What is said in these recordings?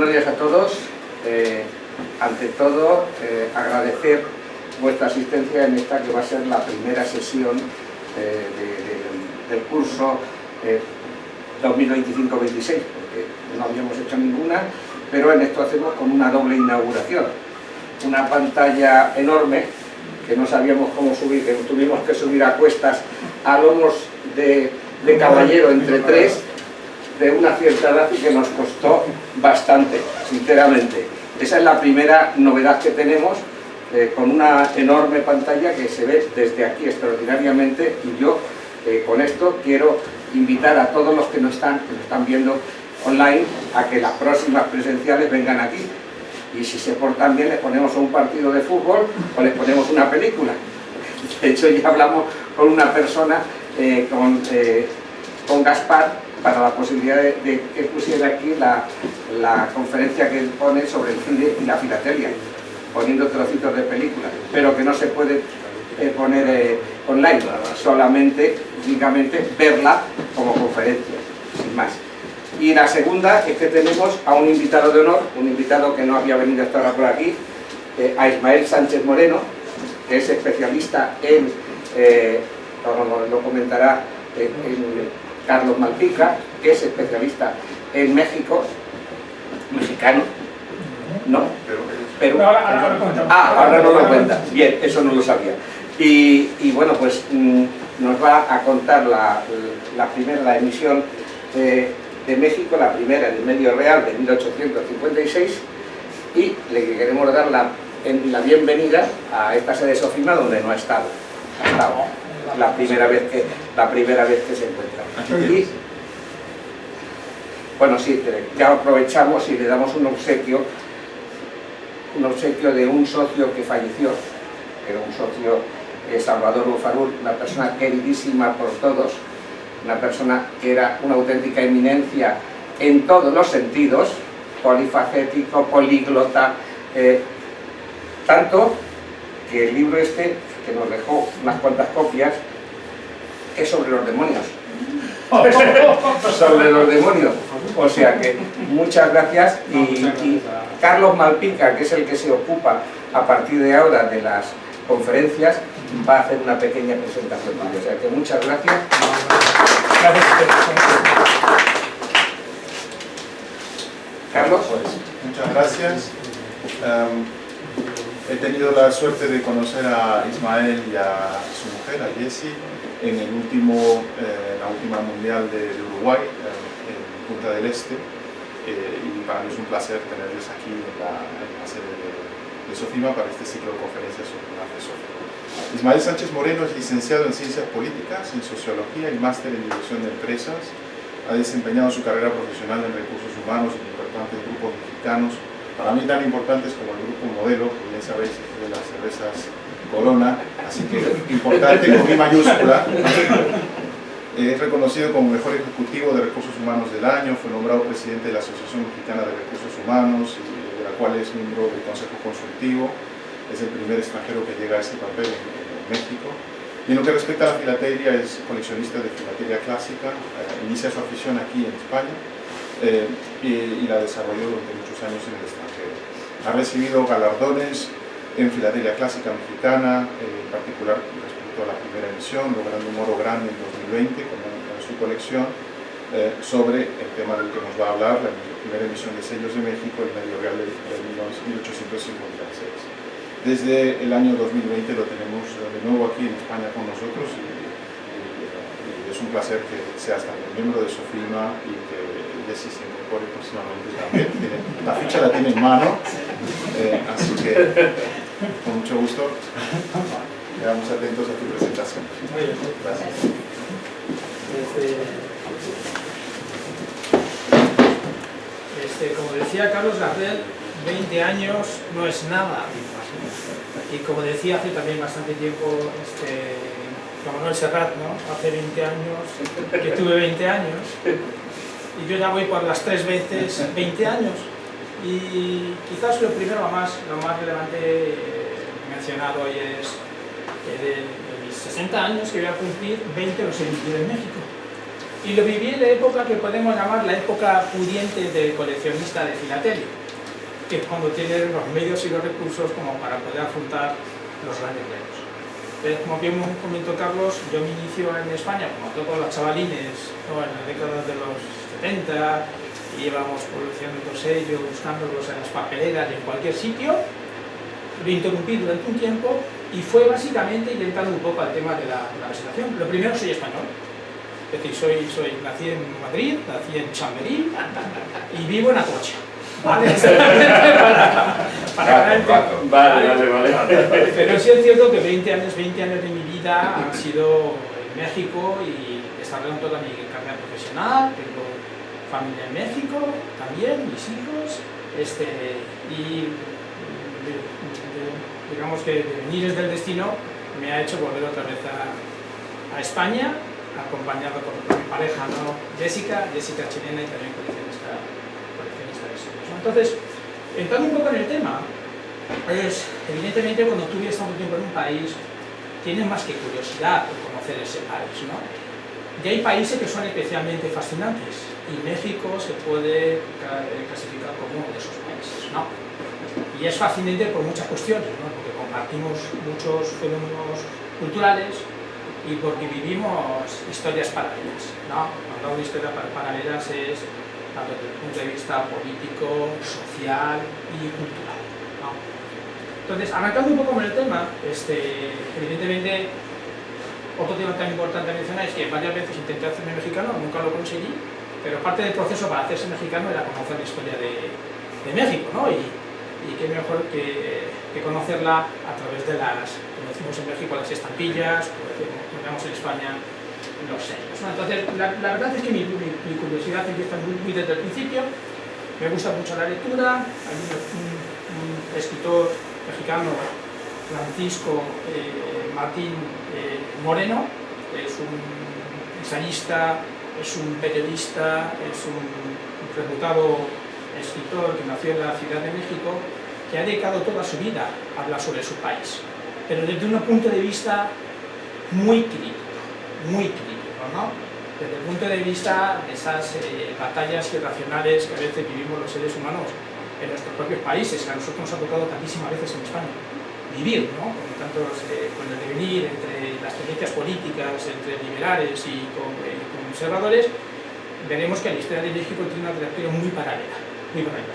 buenos días a todos. Ante todo, agradecer vuestra asistencia en esta que va a ser la primera sesión del curso 2025-26, porque no habíamos hecho ninguna, pero en esto hacemos como una doble inauguración. Una pantalla enorme que no sabíamos cómo subir, que tuvimos que subir a cuestas a lomos de caballero entre tres, de una cierta edad, y que nos costó bastante, sinceramente. Esa es la primera novedad que tenemos, con una enorme pantalla que se ve desde aquí extraordinariamente, y yo con esto quiero invitar a todos los que nos están viendo online a que las próximas presenciales vengan aquí, y si se portan bien les ponemos un partido de fútbol o les ponemos una película. De hecho ya hablamos con una persona, con Gaspar, para la posibilidad de que pusiera aquí la conferencia que él pone sobre el cine y la filatelia, poniendo trocitos de películas, pero que no se puede poner online, solamente, únicamente verla como conferencia, sin más. Y la segunda es que tenemos a un invitado de honor, un invitado que no había venido hasta ahora por aquí, a Ismael Sánchez Moreno, que es especialista en, lo comentará Carlos Malpica, que es especialista en México, mexicano, ¿no? Pero ahora no lo cuenta. Bien, eso no lo sabía. Y bueno, pues nos va a contar la emisión de México, la primera en el Medio Real de 1856, y le queremos dar la bienvenida a esta sede Sofima, donde no ha estado. La primera vez que se encuentra. Y, bueno, sí, ya aprovechamos y le damos un obsequio de un socio que falleció, que era un socio, Salvador Bufarul, una persona queridísima por todos, una persona que era una auténtica eminencia en todos los sentidos, polifacético, políglota, tanto que el libro este, que nos dejó unas cuantas copias, es sobre los demonios. Sobre los demonios. O sea que muchas gracias, y Carlos Malpica, que es el que se ocupa a partir de ahora de las conferencias, va a hacer una pequeña presentación. O sea que muchas gracias. Carlos. Pues, muchas gracias. He tenido la suerte de conocer a Ismael y a su mujer, a Jessie, en la última mundial de Uruguay, en Punta del Este, y para mí es un placer tenerles aquí en la sede de Sofima para este ciclo de conferencias sobre la filosofía. Ismael Sánchez Moreno es licenciado en Ciencias Políticas, en Sociología y máster en Dirección de Empresas. Ha desempeñado su carrera profesional en recursos humanos en importantes grupos mexicanos, para mí tan importantes como el Grupo Modelo, que ya sabéis es de las cervezas Corona, así que importante con I mayúscula. Es reconocido como mejor ejecutivo de recursos humanos del año, fue nombrado presidente de la Asociación Mexicana de Recursos Humanos, de la cual es miembro del Consejo Consultivo. Es el primer extranjero que llega a este papel en México. Y en lo que respecta a la filatelia, es coleccionista de filatelia clásica, inicia su afición aquí en España y la desarrolló durante muchos años en el extranjero. Ha recibido galardones en filatelia clásica mexicana, en particular respecto a la primera emisión, logrando un oro grande en 2020 con su colección, sobre el tema del que nos va a hablar, la primera emisión de Sellos de México, el Medio Real de 1856. Desde el año 2020 lo tenemos de nuevo aquí en España con nosotros, y es un placer que seas también miembro de Sofima y que Jessie se incorpore próximamente también. La ficha la tiene en mano, así que con mucho gusto quedamos atentos a tu presentación. Muy bien. Gracias. Como decía Carlos Gardel, 20 años no es nada. Y como decía hace también bastante tiempo Juan Manuel Serrat, ¿no? Hace 20 años que tuve 20 años, y yo ya voy por las 3 veces 20 años. Y quizás lo primero, lo más relevante mencionar hoy es de mis 60 años que voy a cumplir, 20 los he vivido en México. Y lo viví en la época que podemos llamar la época pudiente del coleccionista de filatelia, que es cuando tiene los medios y los recursos como para poder afrontar los grandes retos. Como bien comentó Carlos, yo me inicio en España, como todos los chavalines, ¿no? En las décadas de los 70, y íbamos produciendo sellos, buscándolos en las papeleras y en cualquier sitio. Lo interrumpí durante un tiempo y fue básicamente intentando un poco al tema de la presentación. Lo primero, soy español. Es decir, nací en Madrid, nací en Chamberí y vivo en Atocha. ¿Vale? Vale. Pero sí es cierto que 20 años de mi vida han sido en México y he desarrollado toda mi carrera profesional. Tengo familia en México también, mis hijos, y digamos que venir desde el destino me ha hecho volver otra vez a España, acompañado por mi pareja, ¿no? Jessica chilena y también coleccionista de sellos, ¿no? Entonces, entrando un poco en el tema, evidentemente cuando tú vives tanto tiempo en un país, tienes más que curiosidad por conocer ese país, ¿no? Y hay países que son especialmente fascinantes, y México se puede clasificar como uno de esos países, ¿no? Y es fascinante por muchas cuestiones, ¿no? Porque compartimos muchos fenómenos culturales y porque vivimos historias paralelas, ¿no? Cuando hablo de historias paralelas es tanto desde el punto de vista político, social y cultural, ¿no? Entonces, arrancando un poco con el tema, evidentemente, otro tema tan importante a mencionar es que varias veces intenté hacerme mexicano, nunca lo conseguí, pero parte del proceso para hacerse mexicano era conocer la historia de México, ¿no? Y qué mejor que conocerla a través de como decimos en México, las estampillas, como llamamos en España, los sellos, ¿no? Entonces, la verdad es que mi curiosidad empieza muy desde el principio. Me gusta mucho la lectura. Hay un escritor mexicano, Francisco Martín Moreno, es un ensayista, es un periodista, es un reputado escritor que nació en la Ciudad de México, que ha dedicado toda su vida a hablar sobre su país, pero desde un punto de vista muy crítico, ¿no? Desde el punto de vista de esas batallas irracionales que a veces vivimos los seres humanos en nuestros propios países, que a nosotros nos ha tocado tantísimas veces en España vivir, ¿no? Con el devenir entre las tendencias políticas, entre liberales y conservadores, veremos que la historia de México tiene una trayectoria muy paralela,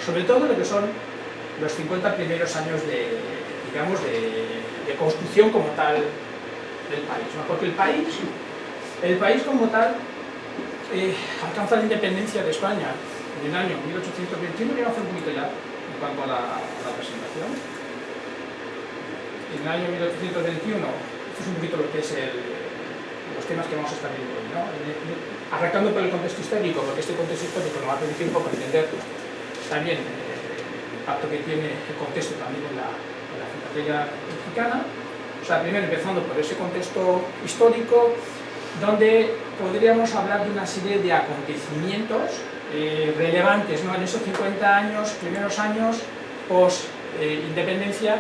sobre todo lo que son los 50 primeros años de construcción como tal del país, ¿no? Porque el país como tal alcanza la independencia de España en el año 1821, voy a hacer un poquito ya en cuanto a la presentación. En el año 1821, esto es un poquito lo que es los temas que vamos a estar viendo hoy, ¿no? Arrancando por el contexto histórico, porque este contexto histórico nos va a permitir un poco entender también el impacto que tiene el contexto también en la filatelia mexicana. O sea, primero empezando por ese contexto histórico, donde podríamos hablar de una serie de acontecimientos relevantes, ¿no? En esos 50 años, primeros años post-independencia,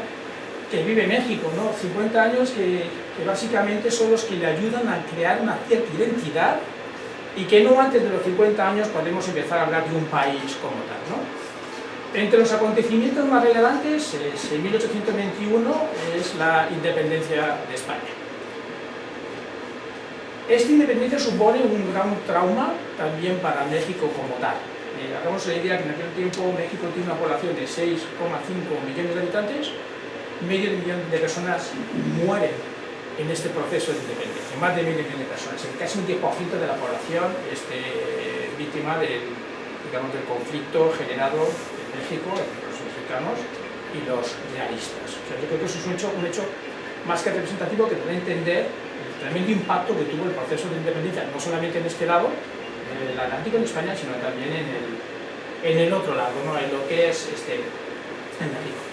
que vive México, ¿no? 50 años que básicamente son los que le ayudan a crear una cierta identidad y que no antes de los 50 años podemos empezar a hablar de un país como tal, ¿no? Entre los acontecimientos más relevantes, en 1821 es la independencia de España. Esta independencia supone un gran trauma también para México como tal. Hagamos la idea que en aquel tiempo México tiene una población de 6,5 millones de habitantes, medio millón de personas mueren en este proceso de independencia, más de medio millón de personas, casi un 10% de la población víctima del conflicto generado en México entre los mexicanos y los realistas. O sea, yo creo que eso es un hecho más que representativo que puede entender el tremendo impacto que tuvo el proceso de independencia, no solamente en este lado del Atlántico en España, sino también en el otro lado, ¿no? En lo que es en México.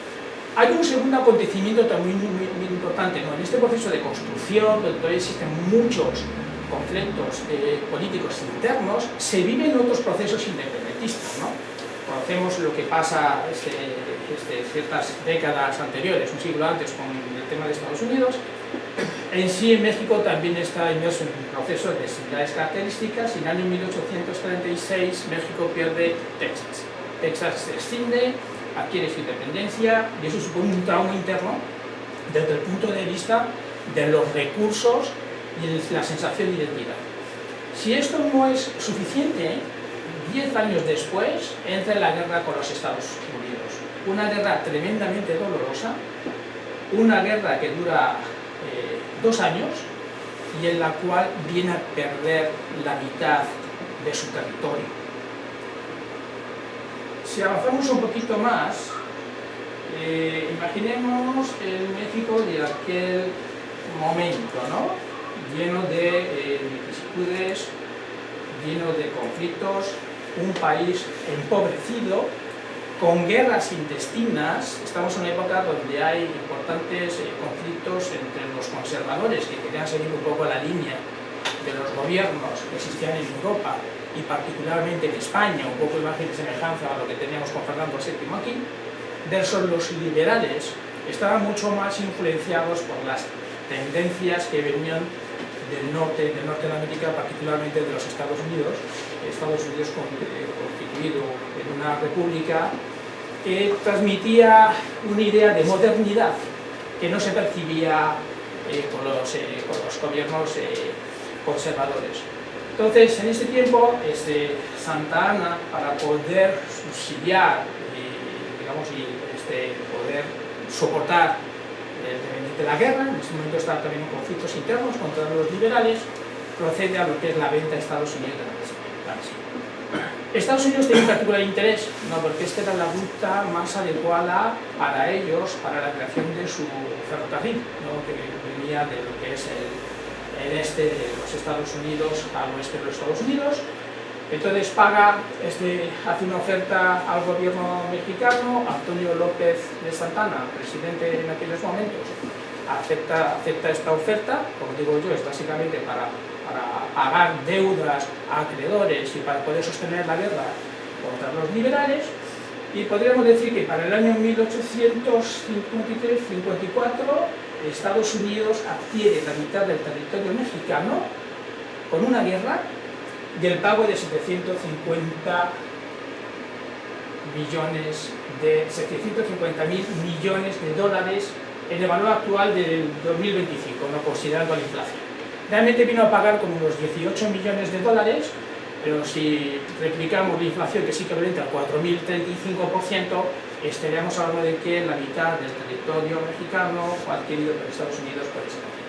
Hay un segundo acontecimiento también muy importante, ¿no? En este proceso de construcción, donde todavía existen muchos conflictos políticos internos, se viven otros procesos independentistas, ¿no? Conocemos lo que pasa ciertas décadas anteriores, un siglo antes, con el tema de Estados Unidos. En sí, en México también está inmerso en un proceso de similares características y en el año 1836 México pierde Texas. Texas se extiende, adquiere su independencia y eso supone un trauma interno desde el punto de vista de los recursos y la sensación de identidad. Si esto no es suficiente, 10 años después entra en la guerra con los Estados Unidos. Una guerra tremendamente dolorosa, una guerra que dura 2 años y en la cual viene a perder la mitad de su territorio. Si avanzamos un poquito más, imaginemos el México de aquel momento, ¿no? Lleno de vicisitudes, lleno de conflictos, un país empobrecido, con guerras intestinas. Estamos en una época donde hay importantes conflictos entre los conservadores que querían seguir un poco la línea de los gobiernos que existían en Europa y particularmente en España, un poco imagen y semejanza a lo que teníamos con Fernando VII aquí, versus los liberales, estaban mucho más influenciados por las tendencias que venían del norte de América, particularmente de los Estados Unidos constituido en una república que transmitía una idea de modernidad que no se percibía con los gobiernos conservadores. Entonces, en este tiempo, Santa Anna, para poder subsidiar digamos, y poder soportar de la guerra, en este momento está también en conflictos internos contra los liberales, procede a lo que es la venta a Estados Unidos de la Mesía. Estados Unidos tiene un particular interés, ¿no? Porque esta era la ruta más adecuada para ellos, para la creación de su ferrocarril, ¿no? Que venía de lo que es el este de los Estados Unidos al oeste de los Estados Unidos. Entonces hace una oferta al gobierno mexicano. Antonio López de Santana, presidente en aquellos momentos, acepta esta oferta. Como digo yo, es básicamente para pagar deudas a acreedores y para poder sostener la guerra contra los liberales. Y podríamos decir que para el año 1853-54 Estados Unidos adquiere la mitad del territorio mexicano con una guerra y el pago de 750.000 millones de dólares en el valor actual del 2025, no considerando la inflación. Realmente vino a pagar como unos 18 millones de dólares, pero si replicamos la inflación, que sí que equivalente al 4.035%, estaríamos hablando de que la mitad del territorio mexicano fue adquirido por Estados Unidos por esta cantidad.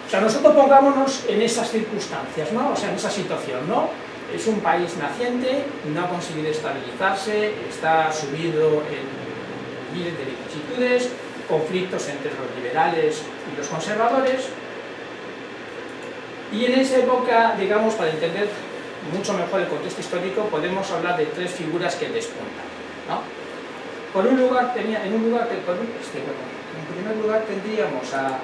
O sea, nosotros pongámonos en esas circunstancias, ¿no? O sea, en esa situación, ¿no? Es un país naciente, no ha conseguido estabilizarse, está sumido en miles de vicisitudes, conflictos entre los liberales y los conservadores. Y en esa época, digamos, para entender mucho mejor el contexto histórico, podemos hablar de 3 figuras que despuntan, ¿no? En primer lugar tendríamos a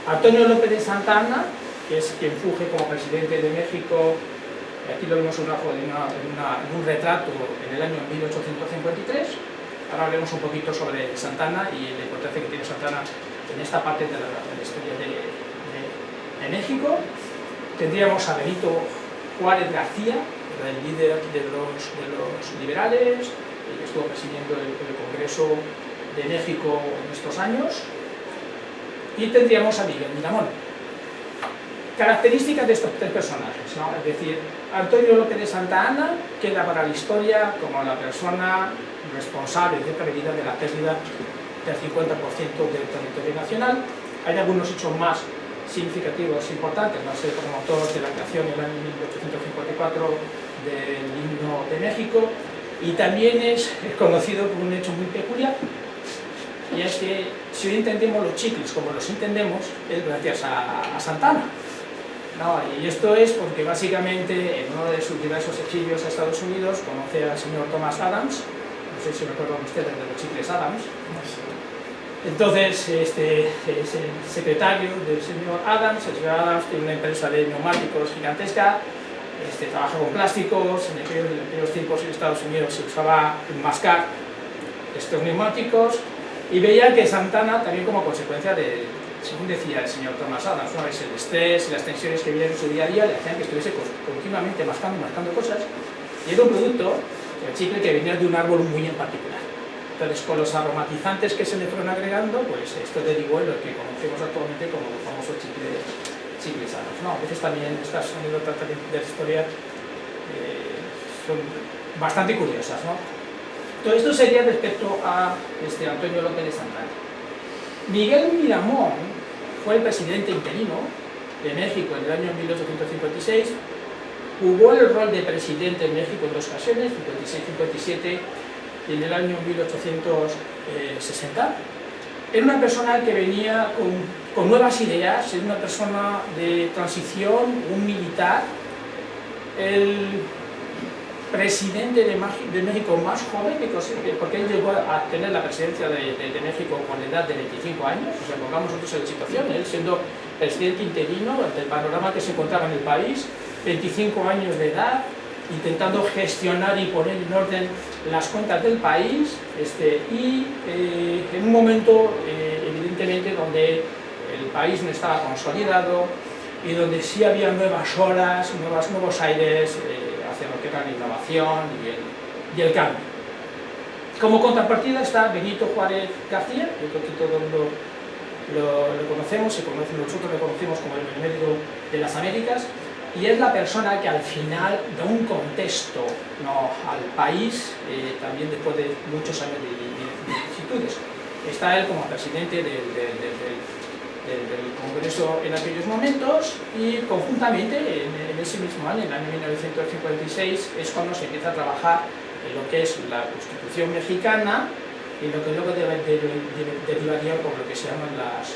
Antonio López de Santa Anna, que es quien funge como presidente de México. Aquí lo vemos en un retrato en el año 1853. Ahora hablemos un poquito sobre Santa Anna y la importancia que tiene Santa Anna en esta parte de la historia de México. Tendríamos a Benito Juárez García, el líder de los liberales, que estuvo presidiendo el Congreso de México en estos años. Y tendríamos a Miguel Miramón. Características de estos 3 personajes, ¿no? Es decir, Antonio López de Santa Anna queda para la historia como la persona responsable en cierta medida de la pérdida del 50% del territorio nacional. Hay algunos hechos más significativos importantes, va a ser como autor de la creación en el año 1854 del himno de México, y también es conocido por un hecho muy peculiar, y es que si hoy entendemos los chicles como los entendemos, es gracias a Santa Anna, ¿no? Y esto es porque básicamente en uno de sus diversos exilios a Estados Unidos conoce al señor Thomas Adams, no sé si recuerdan ustedes de los chicles Adams. Entonces, es el secretario del señor Adams. El señor Adams tiene una empresa de neumáticos gigantesca, trabaja con plásticos. En aquellos tiempos en Estados Unidos se usaba enmascar estos neumáticos, Y veía que Santana, también como consecuencia de, según decía el señor Thomas Adams, ¿no? Es el estrés y las tensiones que vivían en su día a día le hacían que estuviese continuamente mascando cosas, y era un producto, el chicle, que venía de un árbol muy en particular. Entonces, con los aromatizantes que se le fueron agregando, pues esto derivó en lo que conocemos actualmente como los famosos chicles sanos, ¿no? A veces también estas anécdotas de la historia son bastante curiosas, ¿no? Todo esto sería respecto a Antonio López de Santana. Miguel Miramón fue el presidente interino de México en el año 1856, jugó el rol de presidente en México en 2 ocasiones, 56-57 y en el año 1860. Era una persona que venía con nuevas ideas, era una persona de transición, un militar, el presidente de México más joven, porque él llegó a tener la presidencia de México con la edad de 25 años, o sea, pongamos nosotros en la situación, él siendo presidente interino, ante el panorama que se encontraba en el país, 25 años de edad, intentando gestionar y poner en orden las cuentas del país, y en un momento, evidentemente, donde el país no estaba consolidado y donde sí había nuevas olas, nuevos aires, hacia lo que era la innovación y el cambio. Como contrapartida está Benito Juárez García, yo creo que todo el mundo lo conocemos, nosotros lo conocemos como el médico de las Américas, y es la persona que al final da un contexto, ¿no?, al país, también después de muchos años de vicisitudes. Está él como presidente del Congreso en aquellos momentos, y conjuntamente en ese mismo año, en el año 1956, es cuando se empieza a trabajar en lo que es la Constitución mexicana y lo que luego derivaría por lo que se llaman las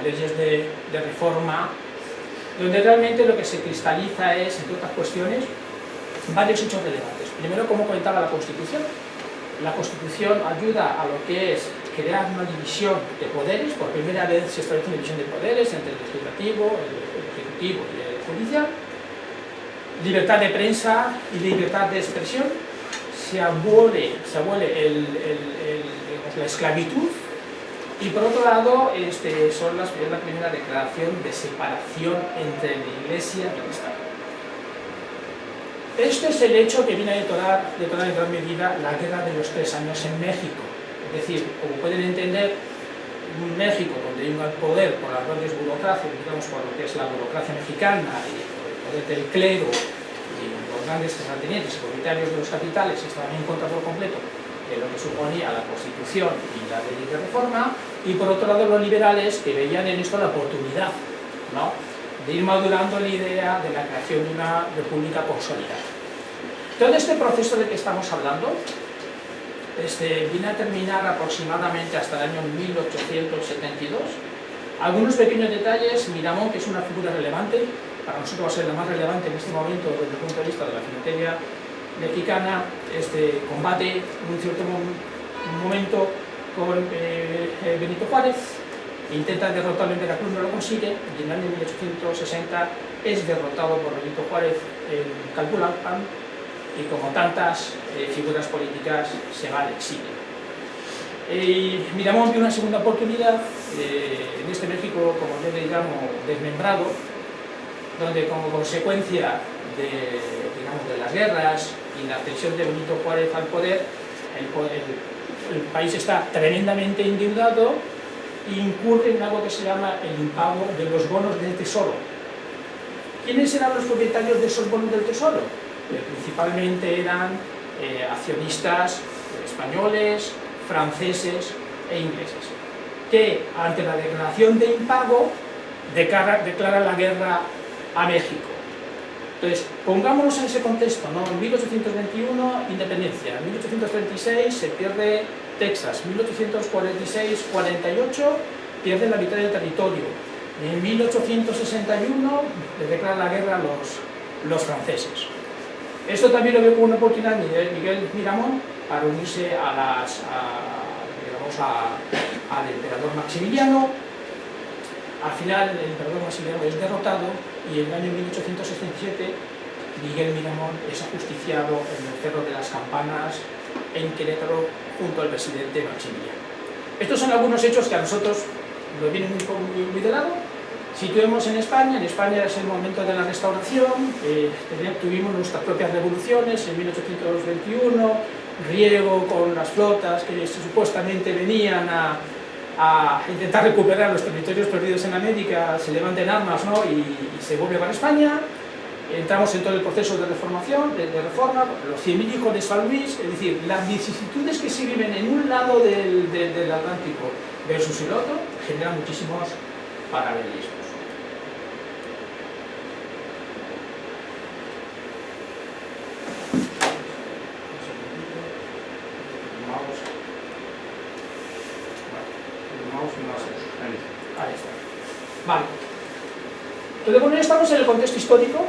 leyes de reforma, donde realmente lo que se cristaliza es, entre otras cuestiones, varios hechos relevantes. Primero, como comentaba, la Constitución. La Constitución ayuda a lo que es crear una división de poderes. Por primera vez se establece una división de poderes entre el legislativo, el ejecutivo y el judicial. Libertad de prensa y libertad de expresión. Se abole la esclavitud. Y por otro lado, es la primera declaración de separación entre la Iglesia y el Estado. Este es el hecho que viene a detonar en gran medida la Guerra de los 3 años en México. Es decir, como pueden entender, en México, donde hay un poder por las grandes burocracias, digamos por lo que es la burocracia mexicana y por el poder del clero y los grandes terratenientes y propietarios de los capitales estaban en contra por completo de lo que suponía la Constitución y la ley de reforma, y por otro lado los liberales, que veían en esto la oportunidad, ¿no?, de ir madurando la idea de la creación de una república consolidada. Todo este proceso del que estamos hablando viene a terminar aproximadamente hasta el año 1872. Algunos pequeños detalles. Miramón, que es una figura relevante, para nosotros va a ser la más relevante en este momento desde el punto de vista de la filatelia mexicana, combate en un cierto momento con Benito Juárez, intenta derrotarlo en Veracruz, no lo consigue, y en el año 1860 es derrotado por Benito Juárez en Calpulalpan, y como tantas figuras políticas se va al exilio. Miramón tiene una segunda oportunidad en este México, como yo le llamo, desmembrado, donde como consecuencia de las guerras y la tensión de Benito Juárez al poder, el país está tremendamente endeudado e incurre en algo que se llama el impago de los bonos del tesoro. ¿Quiénes eran los propietarios de esos bonos del tesoro? Principalmente eran accionistas españoles, franceses e ingleses, que ante la declaración de impago declaran la guerra a México. Entonces, pongámonos en ese contexto, ¿no? En 1821, independencia. En 1836 se pierde Texas. En 1846-48 pierde la mitad del territorio. En 1861 le declaran la guerra a los franceses. Esto también lo veo como una oportunidad de Miguel Miramón para unirse al emperador Maximiliano. Al final el emperador Maximiliano es derrotado y en el año 1867 Miguel Miramón es ajusticiado en el Cerro de las Campanas en Querétaro junto al presidente Maximiliano. Estos son algunos hechos que a nosotros nos vienen muy de lado. Situemos en España es el momento de la restauración, tuvimos nuestras propias revoluciones en 1821, Riego con las flotas que supuestamente venían a intentar recuperar los territorios perdidos en América, se levantan armas, ¿no? y se vuelve para España. Entramos en todo el proceso de reformación, de reforma, los 100.000 hijos de San Luis, es decir, las vicisitudes que se viven en un lado del Atlántico versus el otro generan muchísimos paralelismos. Ahí está. Vale. Entonces, bueno, ya estamos en el contexto histórico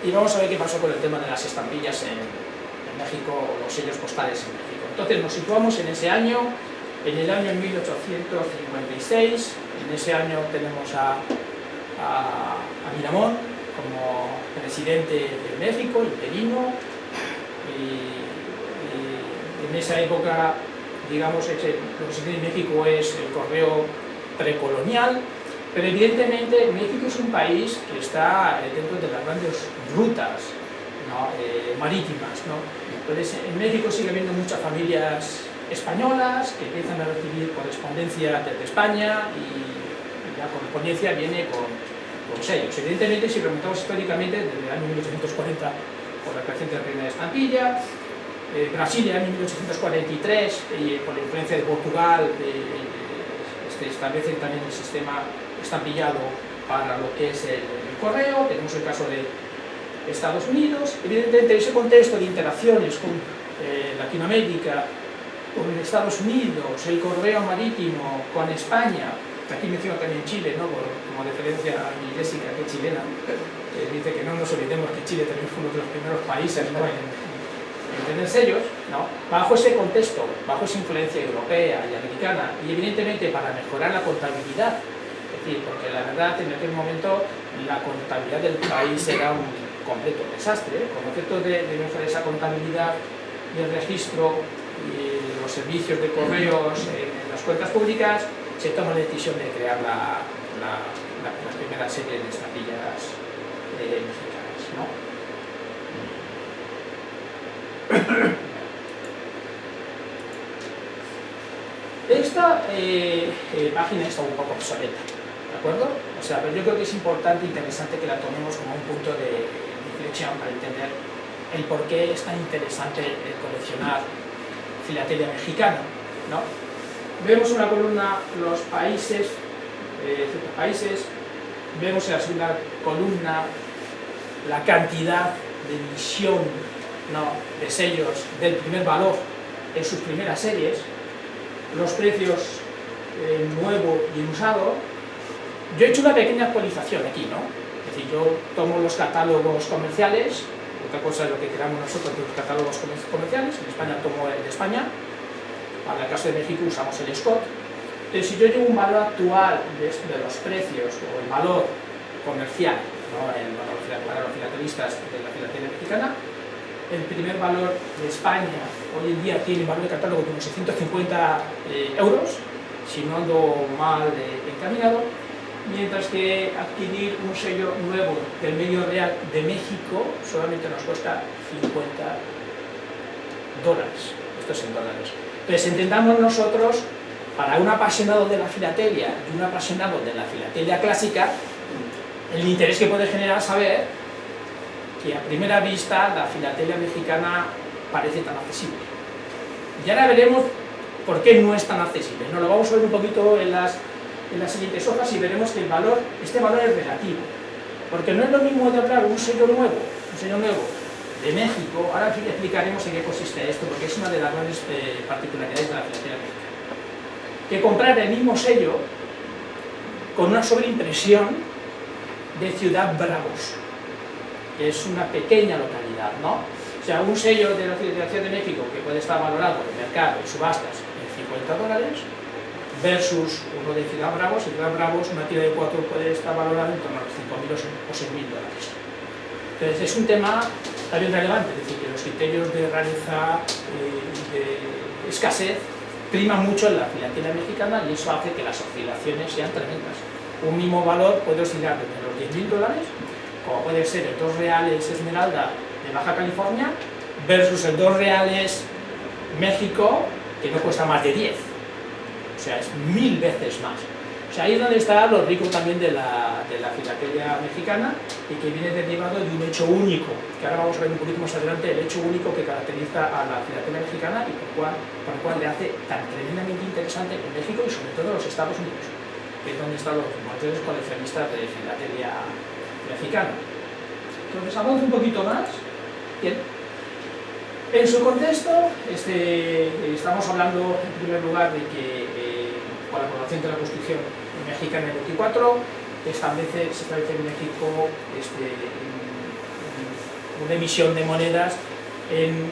y vamos a ver qué pasó con el tema de las estampillas en México, o los sellos postales en México. Entonces nos situamos en ese año, en el año 1856, en ese año tenemos a Miramón como presidente de México, interino, y en esa época, digamos, lo que se tiene en México es el correo precolonial, pero evidentemente México es un país que está dentro de las grandes rutas, ¿no? Marítimas, ¿no? Entonces en México sigue habiendo muchas familias españolas que empiezan a recibir correspondencia desde España y la correspondencia viene con sellos. Evidentemente, si remontamos históricamente, desde el año 1840 por la creación del Reino de Estampilla, Brasil en el año 1843 por la influencia de Portugal establecen también el sistema estampillado para lo que es el correo. Tenemos el caso de Estados Unidos. Evidentemente, ese contexto de interacciones con Latinoamérica, con Estados Unidos, el correo marítimo con España, aquí menciono también Chile, ¿no? Como referencia a mi Jessica, que es chilena, dice que no nos olvidemos que Chile también fue uno de los primeros países, ¿no? en tener sellos, ¿no? Bajo ese contexto, bajo esa influencia europea y americana, y evidentemente para mejorar la contabilidad, es decir, porque la verdad en aquel momento la contabilidad del país era un completo desastre, con efecto de mejorar esa contabilidad y el registro y los servicios de correos en las cuentas públicas, se toma la decisión de crear la primera serie de estampillas mexicanas, ¿no? Esta página está un poco obsoleta, ¿de acuerdo? O sea, pero yo creo que es importante e interesante que la tomemos como un punto de inflexión para entender el por qué es tan interesante el coleccionar filatelia mexicana, ¿no? Vemos en la columna los países, ciertos países, vemos en la segunda columna la cantidad de emisión, ¿no? de sellos del primer valor en sus primeras series, los precios nuevo y en usado. Yo he hecho una pequeña actualización aquí, ¿no? Es decir, yo tomo los catálogos comerciales, otra cosa es lo que queramos nosotros de los catálogos comerciales, en España tomo el de España, para el caso de México usamos el Scott. Entonces, si yo llevo un valor actual de los precios o el valor comercial, ¿no? Para los filatelistas de la filatelia mexicana, el primer valor de España hoy en día tiene un valor de catálogo de unos 650 euros, si no ando mal encaminado, mientras que adquirir un sello nuevo del medio real de México solamente nos cuesta $50. Esto es en dólares. Entonces entendamos nosotros, para un apasionado de la filatelia y un apasionado de la filatelia clásica, el interés que puede generar saber que a primera vista la filatelia mexicana parece tan accesible. Y ahora veremos por qué no es tan accesible. Nos lo vamos a ver un poquito en las siguientes hojas y veremos que este valor es relativo. Porque no es lo mismo de hablar un sello nuevo de México. Ahora explicaremos en qué consiste esto, porque es una de las grandes particularidades de la filatelia mexicana. Que comprar el mismo sello con una sobreimpresión de Ciudad Bravos, que es una pequeña localidad, ¿no? O sea, un sello de la Ciudad de México que puede estar valorado en el mercado, en subastas, en $50, versus uno de Ciudad Bravos. En Ciudad Bravos una tira de 4 puede estar valorada en torno a los $5.000 o $6.000. Entonces es un tema también relevante, es decir, que los criterios de rareza y de escasez prima mucho en la filatelia mexicana y eso hace que las oscilaciones sean tremendas. Un mismo valor puede oscilar desde los $10.000, como puede ser el 2 reales Esmeralda de Baja California, versus el 2 reales México, que no cuesta más de 10. O sea, es 1000 veces más. O sea, ahí es donde está lo rico también de la filatelia mexicana y que viene derivado de un hecho único, que ahora vamos a ver un poquito más adelante, el hecho único que caracteriza a la filatelia mexicana y por el cual le hace tan tremendamente interesante en México y sobre todo en los Estados Unidos, que es donde están los mayores coleccionistas de filatelia mexicana. Entonces, hablamos un poquito más. Bien. En su contexto, estamos hablando en primer lugar de que con la aprobación de la Constitución mexicana en el 24 se establece en México una emisión de monedas en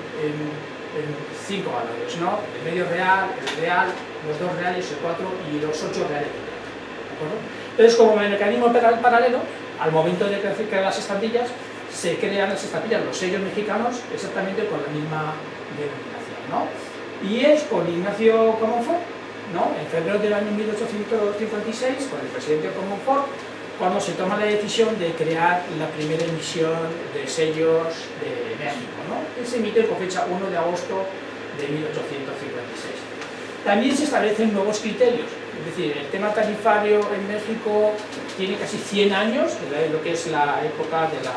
5 valores, ¿no? El medio real, el real, los 2 reales, el 4 y los 8 reales. ¿De acuerdo? Entonces, como mecanismo paralelo, al momento de crear las estampillas, se crean las estampillas, los sellos mexicanos, exactamente con la misma denominación, ¿no? Y es con Ignacio Comonfort, ¿no? En febrero del año 1856, con el presidente Comonfort, cuando se toma la decisión de crear la primera emisión de sellos de México, ¿no? Que se emite con fecha 1 de agosto de 1856. También se establecen nuevos criterios, es decir, el tema tarifario en México tiene casi 100 años, lo que es la época de la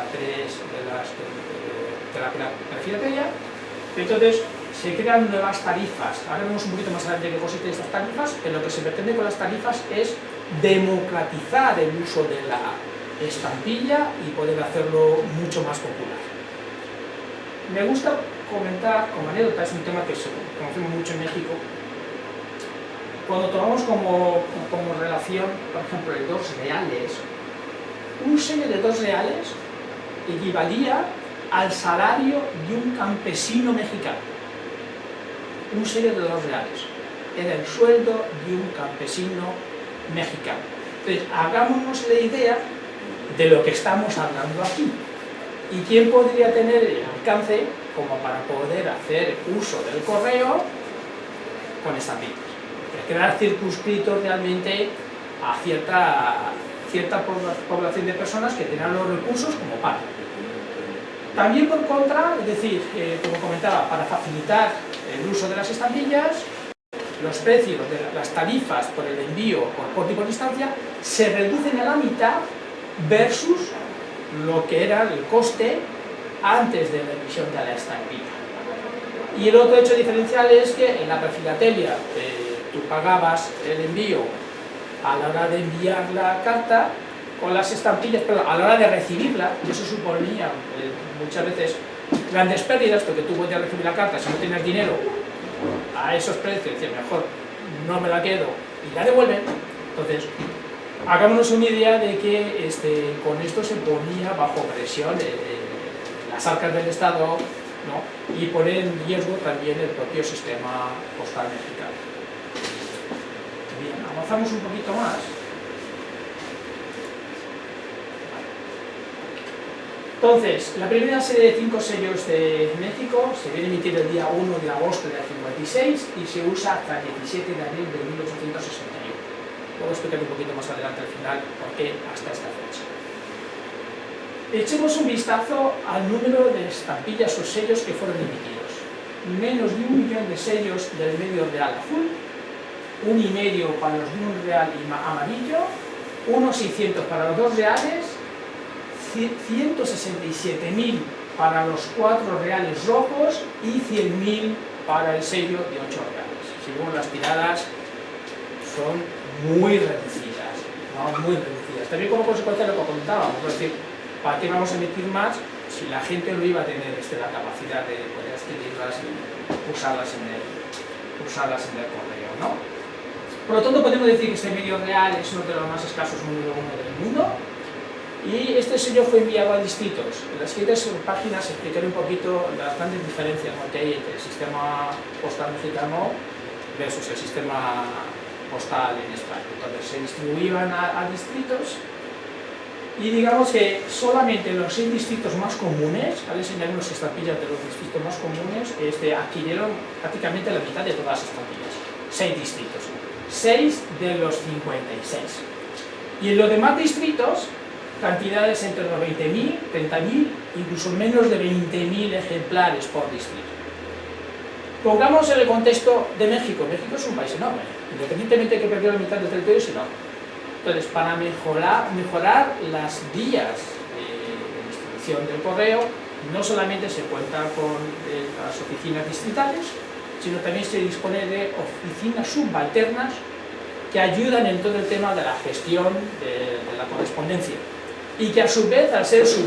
filatelia. Entonces se crean nuevas tarifas. Ahora vemos un poquito más adelante qué consisten estas tarifas, pero lo que se pretende con las tarifas es democratizar el uso de la estampilla y poder hacerlo mucho más popular. Me gusta comentar como anécdota, es un tema que conocemos mucho en México. Cuando tomamos como relación, por ejemplo, el 2 reales, un sello de 2 reales equivalía al salario de un campesino mexicano. Un sello de 2 reales era el sueldo de un campesino mexicano. Entonces, hagámonos la idea de lo que estamos hablando aquí. ¿Y quién podría tener el alcance como para poder hacer uso del correo con estampillas? Quedar circunscritos realmente a cierta población de personas que tengan los recursos como para. También por contra, es decir, como comentaba, para facilitar el uso de las estampillas, los precios de las tarifas por el envío por corte y por distancia se reducen a la mitad versus lo que era el coste antes de la emisión de la estampilla. Y el otro hecho diferencial es que en la prefilatelia tú pagabas el envío a la hora de enviar la carta con las estampillas, pero a la hora de recibirla, y eso suponía muchas veces grandes pérdidas, porque tú podías recibir la carta si no tienes dinero a esos precios, decir, mejor no me la quedo y la devuelven. Entonces, hagámonos una idea de que con esto se ponía bajo presión las arcas del Estado, ¿no? Y poner en riesgo también el propio sistema postal mexicano. Bien, avanzamos un poquito más. Entonces, la primera serie de 5 sellos de México se viene a emitir el día 1 de agosto del 56 y se usa hasta el 17 de abril de 1861. Luego explicaré un poquito más adelante al final por qué hasta esta fecha. Echemos un vistazo al número de estampillas o sellos que fueron emitidos. Menos de 1 millón de sellos del medio real azul, 1,5 para los de un real amarillo, unos 600 para los 2 reales, 167.000 para los 4 reales rojos y 100.000 para el sello de 8 reales. Si vemos las tiradas, son muy reducidas, ¿no? Muy reducidas. También como consecuencia de lo que comentábamos, es decir, ¿para qué vamos a emitir más si la gente no iba a tener la capacidad de poder adquirirlas y usarlas en el correo, ¿no? Por lo tanto, podemos decir que este medio real es uno de los más escasos número 1 del mundo. Y este sello fue enviado a distritos. En las siguientes páginas explicaré un poquito las grandes diferencias que hay entre el sistema postal mexicano versus el sistema postal en España. Entonces se distribuían a distritos y digamos que solamente los 6 distritos más comunes, al enseñar unas estampillas de los distritos más comunes, adquirieron prácticamente la mitad de todas las estampillas. 6 distritos. 6 de los 56. Y en los demás distritos, cantidades entre los 20.000, 30.000, incluso menos de 20.000 ejemplares por distrito. Pongamos en el contexto de México. México es un país enorme, independientemente de que perdió la mitad del territorio, es enorme. Entonces, para mejorar las vías de distribución del correo, no solamente se cuenta con las oficinas distritales, sino también se dispone de oficinas subalternas que ayudan en todo el tema de la gestión de la correspondencia y que a su vez, al ser sus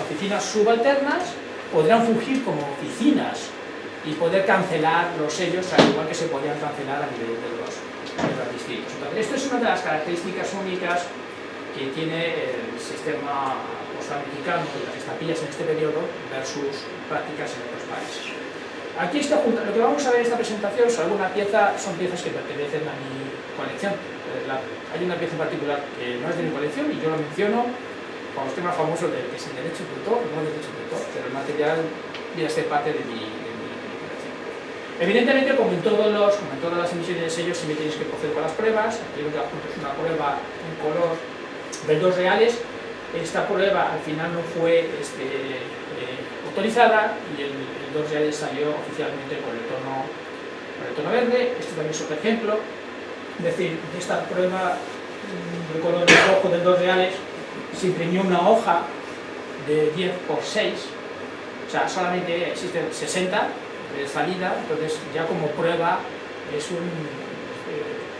oficinas subalternas, podrán fungir como oficinas y poder cancelar los sellos al igual que se podían cancelar a nivel de los distritos. Entonces, esto es una de las características únicas que tiene el sistema postal mexicano de las estampillas en este periodo versus prácticas en otros países. Aquí está, lo que vamos a ver en esta presentación son piezas que pertenecen a mi colección. Hay una pieza en particular que no es de mi colección y yo lo menciono con los temas famosos de que es el derecho de autor, no el derecho de autor, pero el material viene a ser parte de mi colección. Evidentemente, como en todas las emisiones de sellos, siempre tenéis que proceder con las pruebas. Aquí lo que apunto es una prueba en color de 2 reales. Esta prueba al final no fue autorizada y el 2 reales salió oficialmente con el tono verde. Este también es otro ejemplo. Es decir, de esta prueba de color rojo del 2 reales se imprimió una hoja de 10 por 6, o sea, solamente existen 60 de salida, entonces ya como prueba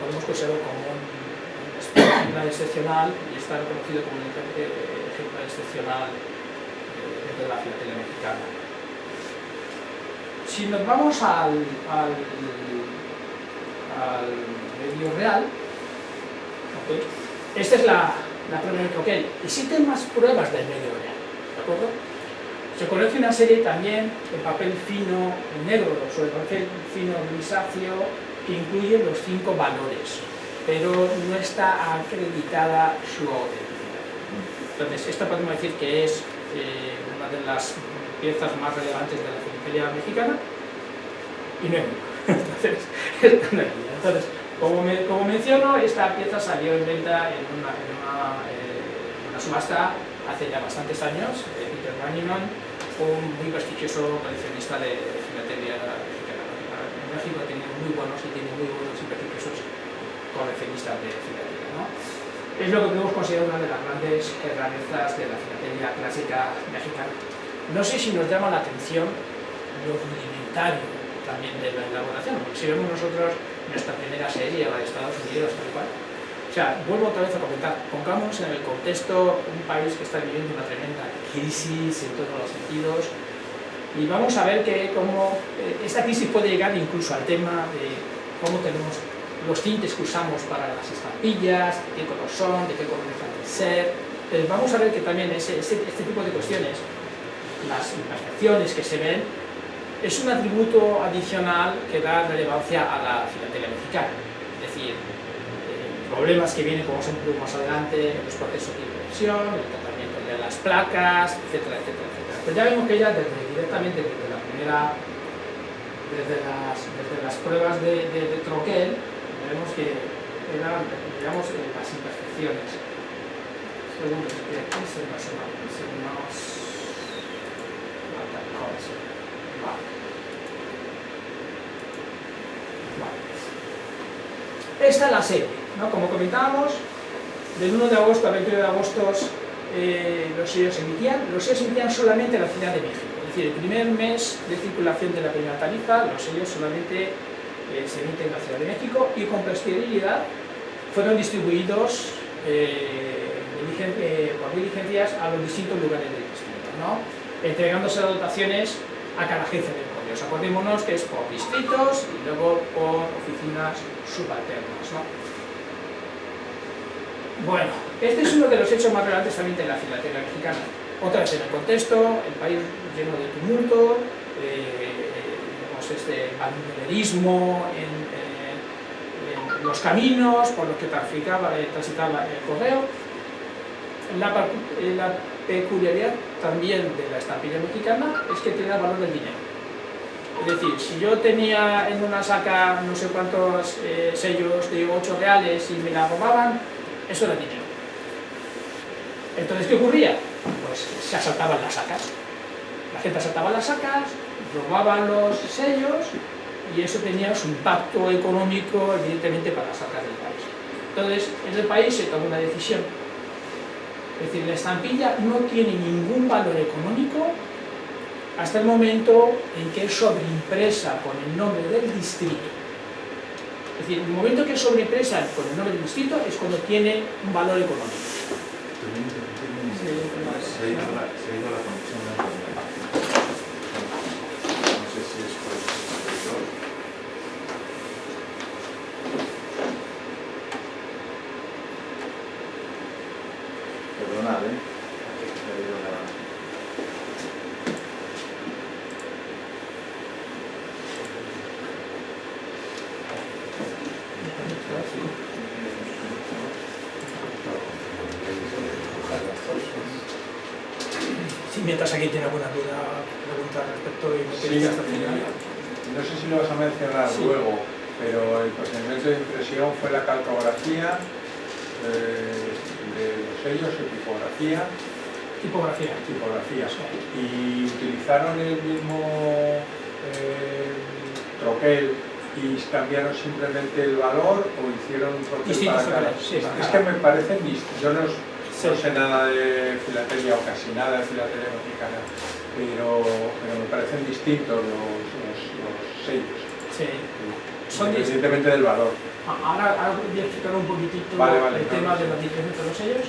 podemos considerarlo como un ejemplar excepcional y está reconocido como un ejemplar excepcional dentro de la filatelia mexicana. Si nos vamos al medio real, ¿okay? Esta es la prueba de Troquel. Existen más pruebas del medio real, ¿de acuerdo? Se conoce una serie también en papel fino negro, sobre papel fino grisáceo, que incluye los 5 valores, pero no está acreditada su autenticidad. Entonces, esta podemos decir que es una de las piezas más relevantes de la filatelia mexicana y no es entonces, como menciono, esta pieza salió en venta en una subasta hace ya bastantes años. Peter Branniman, un muy prestigioso coleccionista de filatelia mexicana. En México tiene muy buenos y prestigiosos coleccionistas de filatelia, ¿no? Es lo que podemos considerar una de las grandes rarezas de la filatelia clásica mexicana. No sé si nos llama la atención lo rudimentario también de la elaboración, porque si vemos nosotros nuestra primera serie, la de Estados Unidos, tal cual. O sea, vuelvo otra vez a comentar, pongamos en el contexto un país que está viviendo una tremenda crisis en todos los sentidos y vamos a ver cómo esta crisis puede llegar incluso al tema de cómo tenemos los tintes que usamos para las estampillas, de qué color son, de qué color dejan de ser. Vamos a ver que también este tipo de cuestiones, las imperfecciones que se ven, es un atributo adicional que da relevancia a la filatelia mexicana. Es decir, problemas que vienen, como siempre más adelante, en los procesos de impresión, el tratamiento de las placas, etcétera, etcétera, etcétera. Pero ya vemos que ya directamente desde las pruebas de Troquel, vemos que eran, digamos, las imperfecciones. Segundo, que aquí se nos esta es la serie, ¿no? Como comentábamos, del 1 de agosto al 21 de agosto los sellos se emitían solamente en la Ciudad de México. Es decir, el primer mes de circulación de la primera tarifa, los sellos solamente se emiten en la Ciudad de México y con posterioridad fueron distribuidos por diligencias a los distintos lugares del distrito, ¿no? Entregándose las dotaciones a cada jefe del correo. Acordémonos que es por distritos y luego por oficinas subalternas, ¿no? Bueno, este es uno de los hechos más relevantes también de la filatelia mexicana. Otra vez en el contexto, el país lleno de tumulto, bandolerismo en los caminos por los que transitaba el correo. La peculiaridad también de la estampilla mexicana es que tiene el valor del dinero. Es decir, si yo tenía en una saca no sé cuántos sellos de 8 reales y me la robaban, eso era dinero. Entonces, ¿qué ocurría? Pues se asaltaban las sacas. La gente asaltaba las sacas, robaban los sellos y eso tenía su impacto económico, evidentemente, para las arcas del país. Entonces, en el país se tomó una decisión. Es decir, la estampilla no tiene ningún valor económico hasta el momento en que es sobreimpresa con el nombre del distrito. Es decir, el momento que es sobreimpresa con el nombre del distrito es cuando tiene un valor económico. Se ha ido la conexión de internet. No sé si es por el servidor. Perdonad, Se ha ido la... Si mientras aquí tiene alguna duda, pregunta al respecto y me queréis hasta el final. No sé si lo vas a mencionar luego, pero el procedimiento de impresión fue la calcografía de los sellos y tipografía. Tipografía. Y utilizaron el mismo troquel y cambiaron simplemente el valor o hicieron un troquel para cada. Sí, es que me parecen distintos. Yo no sé nada de filatelia o casi nada de filatelia mexicana, pero me parecen distintos los sellos. Sí. Independientemente del valor. Ahora voy a explicar un poquitito el tema de la diferencia entre los sellos.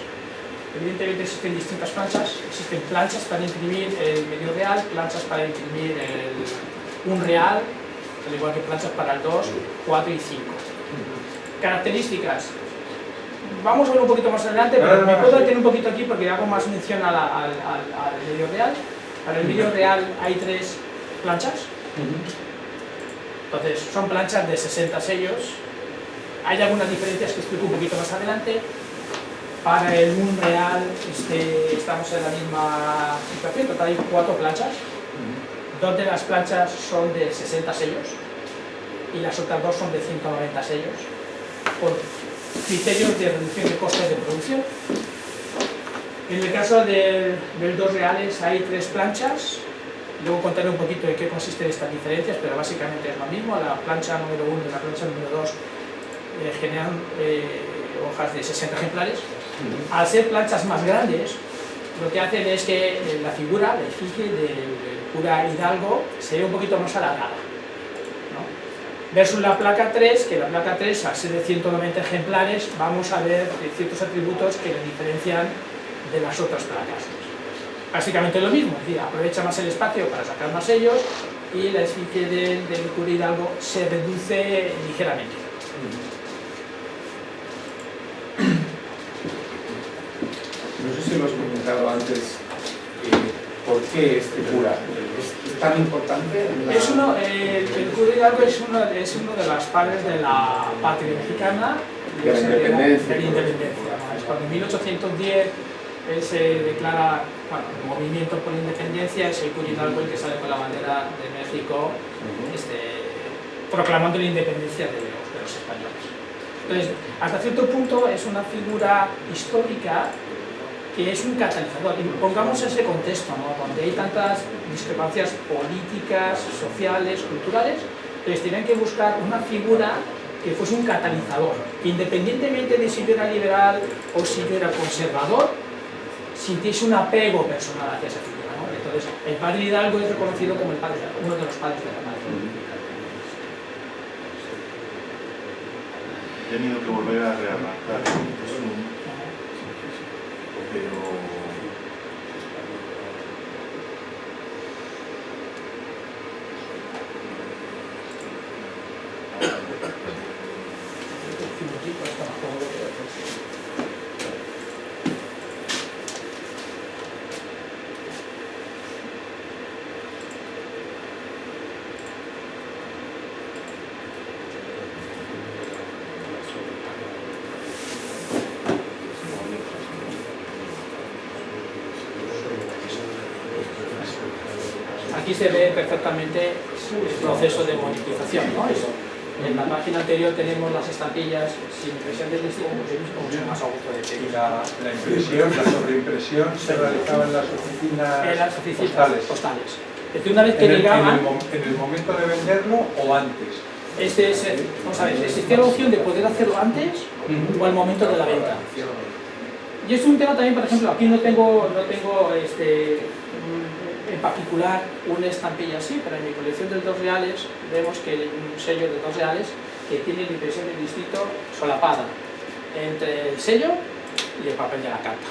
Evidentemente existen distintas planchas. Existen planchas para imprimir el medio real, planchas para imprimir un real, al igual que planchas para el 2, 4 y 5. Características. Vamos a ver un poquito más adelante, pero me puedo detener un poquito aquí porque hago más mención al medio real. Para el medio real hay 3 planchas. Entonces, son planchas de 60 sellos. Hay algunas diferencias que explico un poquito más adelante. Para el un real estamos en la misma situación, total hay 4 planchas. 2 de las planchas son de 60 sellos y las otras 2 son de 190 sellos, por criterios de reducción de costes de producción. En el caso del 2 reales hay 3 planchas. Luego contaré un poquito de qué consisten estas diferencias, pero básicamente es lo mismo. La plancha número 1 y la plancha número 2 generan hojas de 60 ejemplares. Al ser planchas más grandes, lo que hacen es que la figura, la efigie del cura Hidalgo, se ve un poquito más alargada, ¿no? Versus la placa 3, que la placa 3, al ser de 190 ejemplares, vamos a ver ciertos atributos que le diferencian de las otras placas. Básicamente lo mismo, es decir, aprovecha más el espacio para sacar más sellos y la efigie del cura Hidalgo se reduce ligeramente. No sé si lo has comentado antes, ¿por qué este cura es tan importante? El cura Hidalgo es uno de los padres de la patria mexicana, de la independencia. Es cuando en 1810 él se declara, el movimiento por la independencia, es el cura Hidalgo el que sale con la bandera de México, proclamando la independencia de los españoles. Entonces, hasta cierto punto es una figura histórica que es un catalizador. Y pongamos ese contexto, ¿no? Donde hay tantas discrepancias políticas, sociales, culturales, entonces tienen que buscar una figura que fuese un catalizador, que independientemente de si yo era liberal o si yo era conservador, sintiese un apego personal hacia esa figura, ¿no? Entonces, el padre Hidalgo es reconocido como uno de los padres de la patria. He tenido que volver a rearrancar el Zoom, pero aquí se ve perfectamente el proceso de monetización, ¿no? En la página anterior tenemos las estampillas sin impresión del distrito, como son más a gusto de Y pedir. la impresión, la sobreimpresión se realizaba en las oficinas postales. Es decir, una vez que en llegaban, el momento de venderlo o antes. vamos a ver, existía la opción de poder hacerlo antes o al momento de la venta. Y es un tema también, por ejemplo, aquí no tengo en particular una estampilla así, pero en mi colección de 2 reales vemos que hay un sello de 2 reales que tiene la impresión del distrito solapada entre el sello y el papel de la carta.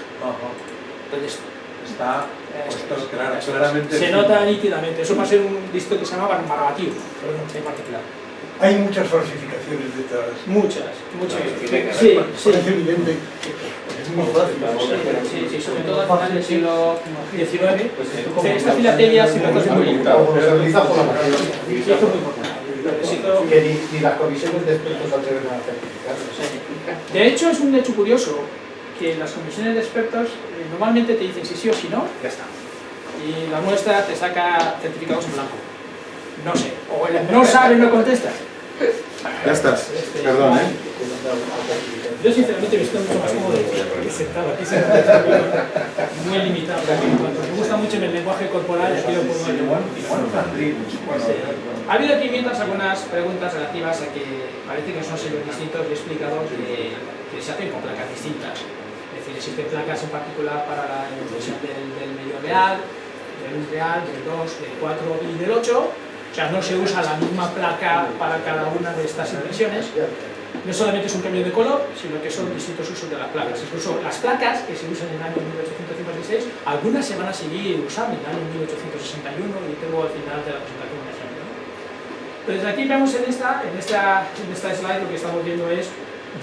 Entonces, Está puesto claramente. se nota nítidamente. Eso va a ser un distrito que se llama barbativo, en particular. Hay muchas falsificaciones de estas. Muchas. Sí, parece evidente que es muy fácil. Sí, sobre todo al final del siglo XIX. Esta filatelia se nota muy limitada. Se realiza por la mayoría. Y esto es muy importante. Que ni las comisiones de expertos se atreven a certificarse. De hecho, es un hecho curioso que las comisiones de expertos normalmente te dicen si sí o si no, ya está. Y la muestra te saca certificados en blanco. No sé, o no sabe, no contesta. Ya estás. Perdón, ¿eh? Yo sinceramente me siento mucho más cómodo que sentado aquí, muy limitado. Me gusta mucho el lenguaje corporal y aquí lo puedo llevar. Ha habido aquí mientras algunas preguntas relativas a que parece que son sellos distintos y he explicado que se hacen con placas distintas. Es decir, existen placas en particular para la impresión del medio real, del 1 real, del 2, del 4 y del 8. O sea, no se usa la misma placa para cada una de estas impresiones. No solamente es un cambio de color, sino que son distintos usos de las placas. Incluso las placas que se usan en el año 1856, algunas se van a seguir usando en el año 1861 y tengo al final de la presentación un ejemplo. Entonces aquí vemos en esta slide lo que estamos viendo es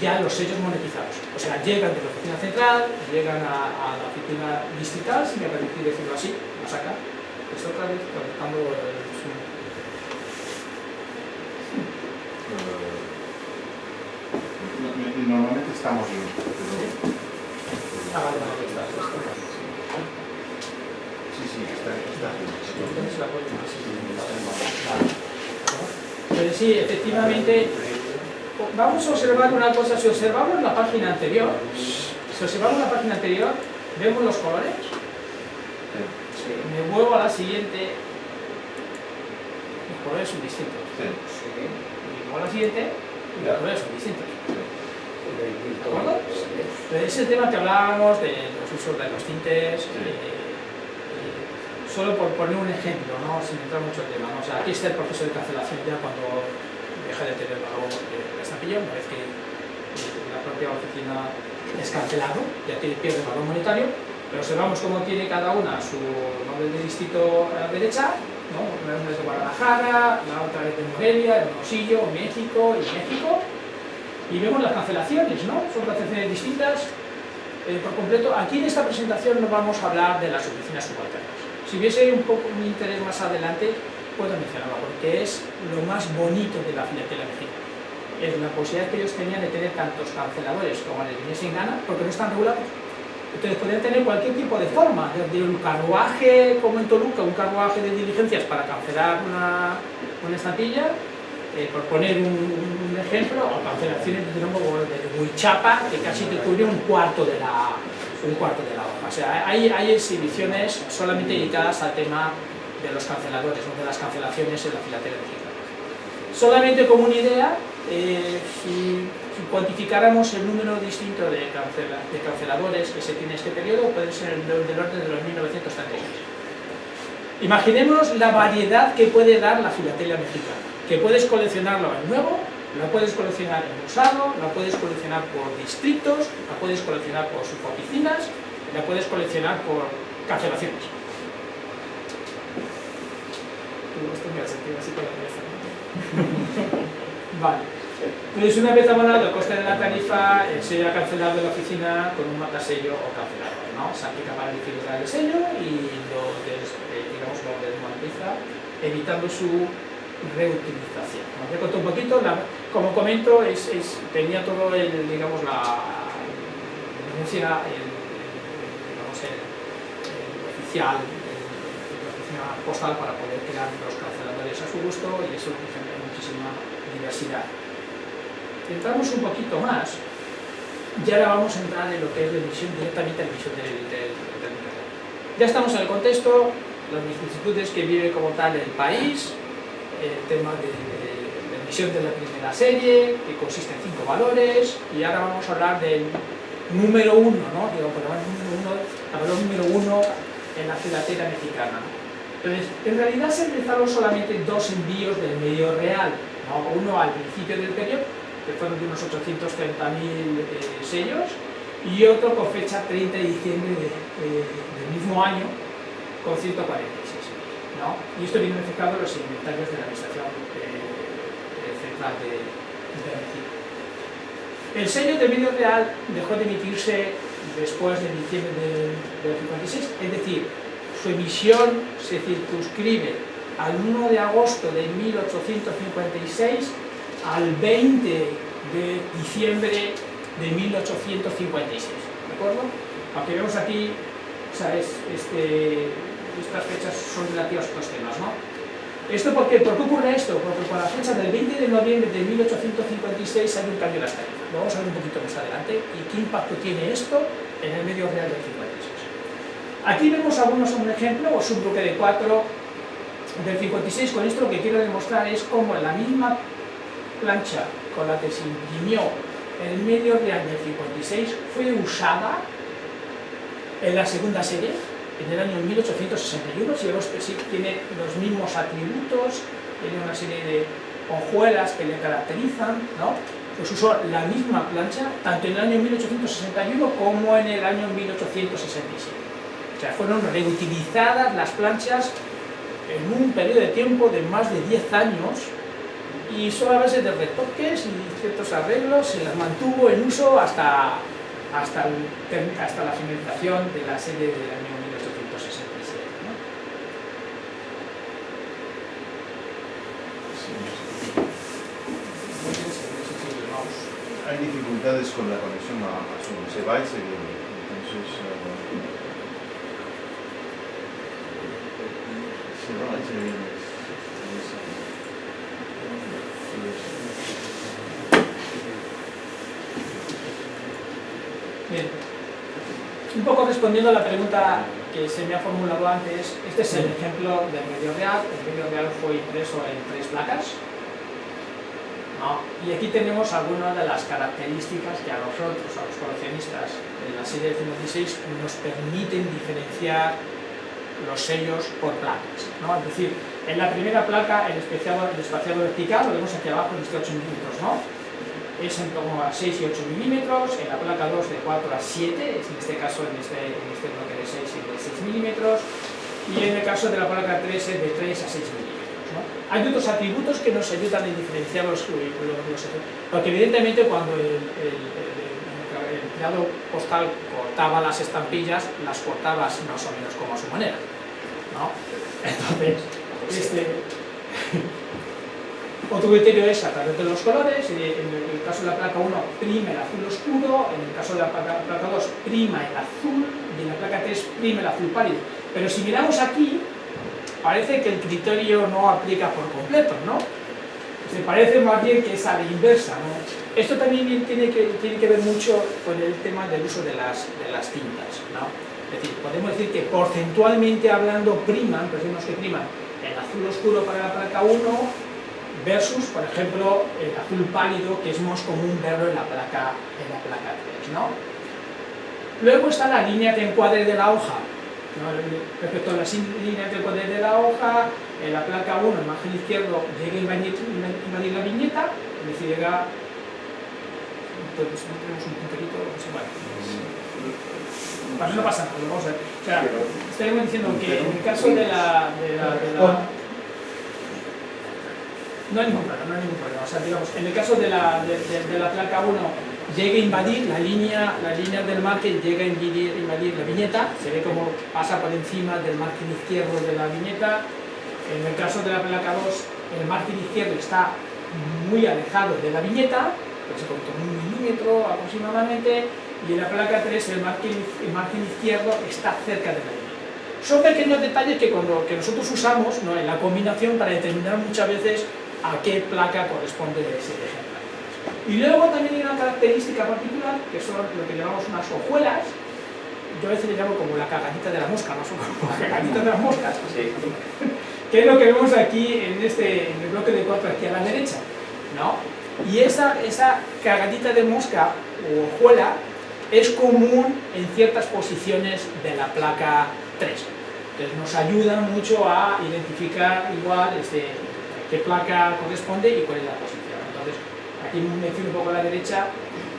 ya los sellos monetizados. O sea, llegan de la oficina central, llegan a la oficina distrital, si me permitís decirlo así, lo saca. Esto otra vez conectando el zoom. Normalmente estamos bien. Vale, Está Pero sí, efectivamente, vamos a observar una cosa. Si observamos la página anterior, vemos los colores. Me muevo a la siguiente, los colores son distintos. Me muevo a la siguiente y los colores son distintos. ¿De acuerdo? Es el tema que hablábamos de los usos de los tintes. Solo por poner un ejemplo, ¿no? Sin entrar mucho en el tema, ¿no? O sea, aquí está el proceso de cancelación ya cuando deja de tener valor la estampilla, una vez que la propia oficina es cancelado, ya pierde valor monetario, pero observamos cómo tiene cada una su nombre de distrito a la derecha, ¿no? Una es de Guadalajara, la otra es de Morelia, Hermosillo, México, y vemos las cancelaciones, ¿no? Son cancelaciones distintas por completo. Aquí en esta presentación no vamos a hablar de las oficinas subalternas. Si hubiese un interés más adelante, puedo mencionarlo, porque es lo más bonito de la filatelia mexicana. Es la posibilidad que ellos tenían de tener tantos canceladores como les viniese en gana, porque no están regulados. Entonces podrían tener cualquier tipo de forma, desde un carruaje, como en Toluca, un carruaje de diligencias para cancelar una estampilla, por poner un ejemplo, o cancelaciones de Huichapa, que casi te cubre un cuarto de la hoja. O sea, hay exhibiciones solamente dedicadas al tema de los canceladores, ¿no? De las cancelaciones en la filatelia mexicana. Solamente como una idea, si cuantificáramos el número distinto de canceladores que se tiene en este periodo, puede ser del orden de los 1936. Imaginemos la variedad que puede dar la filatelia mexicana, que puedes coleccionarlo en nuevo, la puedes coleccionar en usado, la puedes coleccionar por distritos, la puedes coleccionar por suboficinas, la puedes coleccionar por cancelaciones. Esto me ha sentido así con la cabeza, ¿no? Vale. Entonces, una vez abonado el coste de la tarifa, el sello cancelado de la oficina con un matasello o cancelador, ¿no? Se aplica para el equilibrar el sello y lo desmonetiza, evitando su reutilización. Os recuerdo un poquito, como comento, tenía todo el, digamos, la oficial, la oficina una postal para poder crear los canceladores a su gusto, y eso genera muchísima diversidad. Entramos un poquito más y ahora vamos a entrar en lo que es la emisión, directamente la emisión del Internet. Ya estamos en el contexto, las vicisitudes que vive como tal el país, el tema de la emisión de la primera serie, que consiste en 5 valores, y ahora vamos a hablar del número 1, ¿no? Digo, el valor número 1 en la filatera mexicana. Entonces, en realidad se realizaron solamente 2 envíos del medio real, ¿no? Uno al principio del periodo, que fueron de unos 830.000 sellos, y otro con fecha 30 de diciembre del mismo año, con 146, ¿no? Y esto viene reflejado en los inventarios de la Administración Central de México. El sello de medio real dejó de emitirse después de diciembre del 56, es decir, su emisión se circunscribe al 1 de agosto de 1856 al 20 de diciembre de 1856, ¿de acuerdo? Aunque vemos aquí, o sea, estas fechas son relativas a estos temas, ¿no? ¿Por qué ocurre esto? Porque con la fecha del 20 de noviembre de 1856 hay un cambio en las tarifas. Lo vamos a ver un poquito más adelante y qué impacto tiene esto en el medio real del 56. Aquí vemos algunos un ejemplo, o un bloque de 4 del 56. Con esto lo que quiero demostrar es cómo la misma plancha con la que se imprimió el medio real del 56 fue usada en la segunda serie, en el año 1861. Si vemos que sí tiene los mismos atributos, tiene una serie de hojuelas que le caracterizan, ¿no? Pues usó la misma plancha tanto en el año 1861 como en el año 1867. O sea, fueron reutilizadas las planchas en un periodo de tiempo de más de 10 años, y solo a base de retoques y ciertos arreglos se las mantuvo en uso hasta la finalización de la serie del año 1867, ¿no? Hay dificultades con la conexión a Zoom, se va y se viene, entonces se va y se viene. Bien. Un poco respondiendo a la pregunta que se me ha formulado antes, este es el ejemplo del medio real. El medio real fue impreso en 3 placas, ¿no? Y aquí tenemos algunas de las características que a nosotros, a los coleccionistas de la serie del 56, nos permiten diferenciar los sellos por placas, ¿no? Es decir, en la primera placa el espaciado vertical, lo vemos aquí abajo en este 8 milímetros, ¿no? Es en torno a 6 y 8 milímetros, en la placa 2 de 4 a 7, es en este caso en este bloque de 6 y de 6 milímetros, y en el caso de la placa 3 es de 3 a 6 milímetros, ¿no? Hay otros atributos que nos ayudan a diferenciar los porque evidentemente cuando el empleado postal cortaba las estampillas, las cortaba más o menos como a su manera, ¿no? Entonces, otro criterio es a través de los colores. En el caso de la placa 1 prima el azul oscuro, en el caso de la placa 2 prima el azul, y en la placa 3 prima el azul pálido. Pero si miramos aquí, parece que el criterio no aplica por completo, ¿no? Se parece más bien que es a la inversa, ¿no? Esto también tiene que ver mucho con el tema del uso de las tintas, ¿no? Es decir, podemos decir que porcentualmente hablando priman, decimos que priman el azul oscuro para la placa 1 versus, por ejemplo, el azul pálido, que es más común verlo en la placa 3, ¿no? Luego está la línea de encuadre de la hoja, ¿no? Respecto a las líneas de encuadre de la hoja, en la placa 1, el margen izquierdo, llega a invadir la viñeta, es decir, llega... Entonces, no tenemos un punterito, no sé, bueno. Bueno, no pasa nada, vamos a ver. O sea, estaríamos diciendo que en el caso de la no hay ningún problema, o sea, digamos, en el caso de la placa 1 llega a invadir la línea del margen, llega a invadir la viñeta, se ve como pasa por encima del margen izquierdo de la viñeta. En el caso de la placa 2, el margen izquierdo está muy alejado de la viñeta, pues con 1 milímetro aproximadamente, y en la placa 3 el margen izquierdo está cerca de la viñeta. O Son pequeños detalles que nosotros usamos, ¿no?, en la combinación para determinar muchas veces a qué placa corresponde ese ejemplar. Y luego también hay una característica particular, que son lo que llamamos unas hojuelas. Yo a veces le llamo como la cagadita de la mosca, ¿no? Son como la cagadita de las moscas. Sí. Que es lo que vemos aquí en el bloque de 4 aquí a la derecha, ¿no? Y esa cagadita de mosca o hojuela es común en ciertas posiciones de la placa 3. Entonces nos ayuda mucho a identificar igual qué placa corresponde y cuál es la posición. Entonces, aquí menciono un poco a la derecha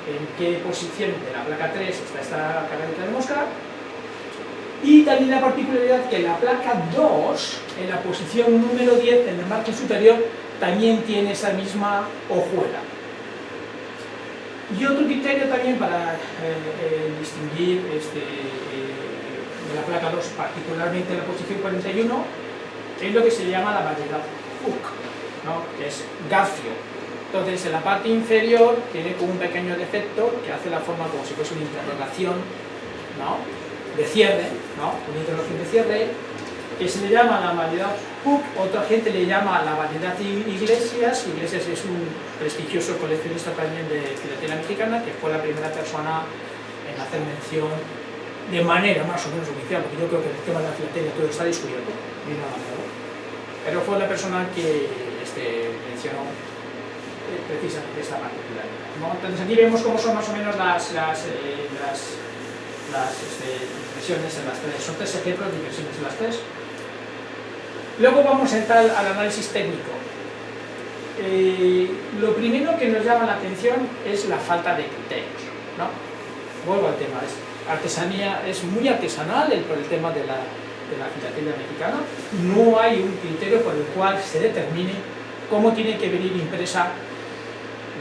en qué posición de la placa 3 está esta cagadita de mosca. Y también la particularidad que la placa 2, en la posición número 10, en el margen superior, también tiene esa misma hojuela. Y otro criterio también para distinguir de la placa 2, particularmente en la posición 41, es lo que se llama la variedad Hooke, ¿no?, que es Garfio. Entonces, en la parte inferior tiene como un pequeño defecto que hace la forma como si fuese una interrogación, ¿no?, de cierre, ¿no?, una interrogación de cierre, que se le llama la variedad Hooke. Otra gente le llama la variedad Iglesias. Iglesias es un prestigioso coleccionista también de filatelia mexicana, que fue la primera persona en hacer mención de manera más o menos oficial, porque yo creo que el tema de la filatelia todo está descubierto, ni nada nuevo, pero fue la persona que mencionó precisamente esta particularidad, ¿no? Entonces aquí vemos cómo son más o menos las impresiones en las 3. Son 3 ejemplos de impresiones en las 3. Luego vamos a entrar al análisis técnico. Lo primero que nos llama la atención es la falta de criterios, ¿no? Vuelvo al tema, artesanía, es muy artesanal por el tema de la filatelia mexicana. No hay un criterio por el cual se determine cómo tiene que venir impresa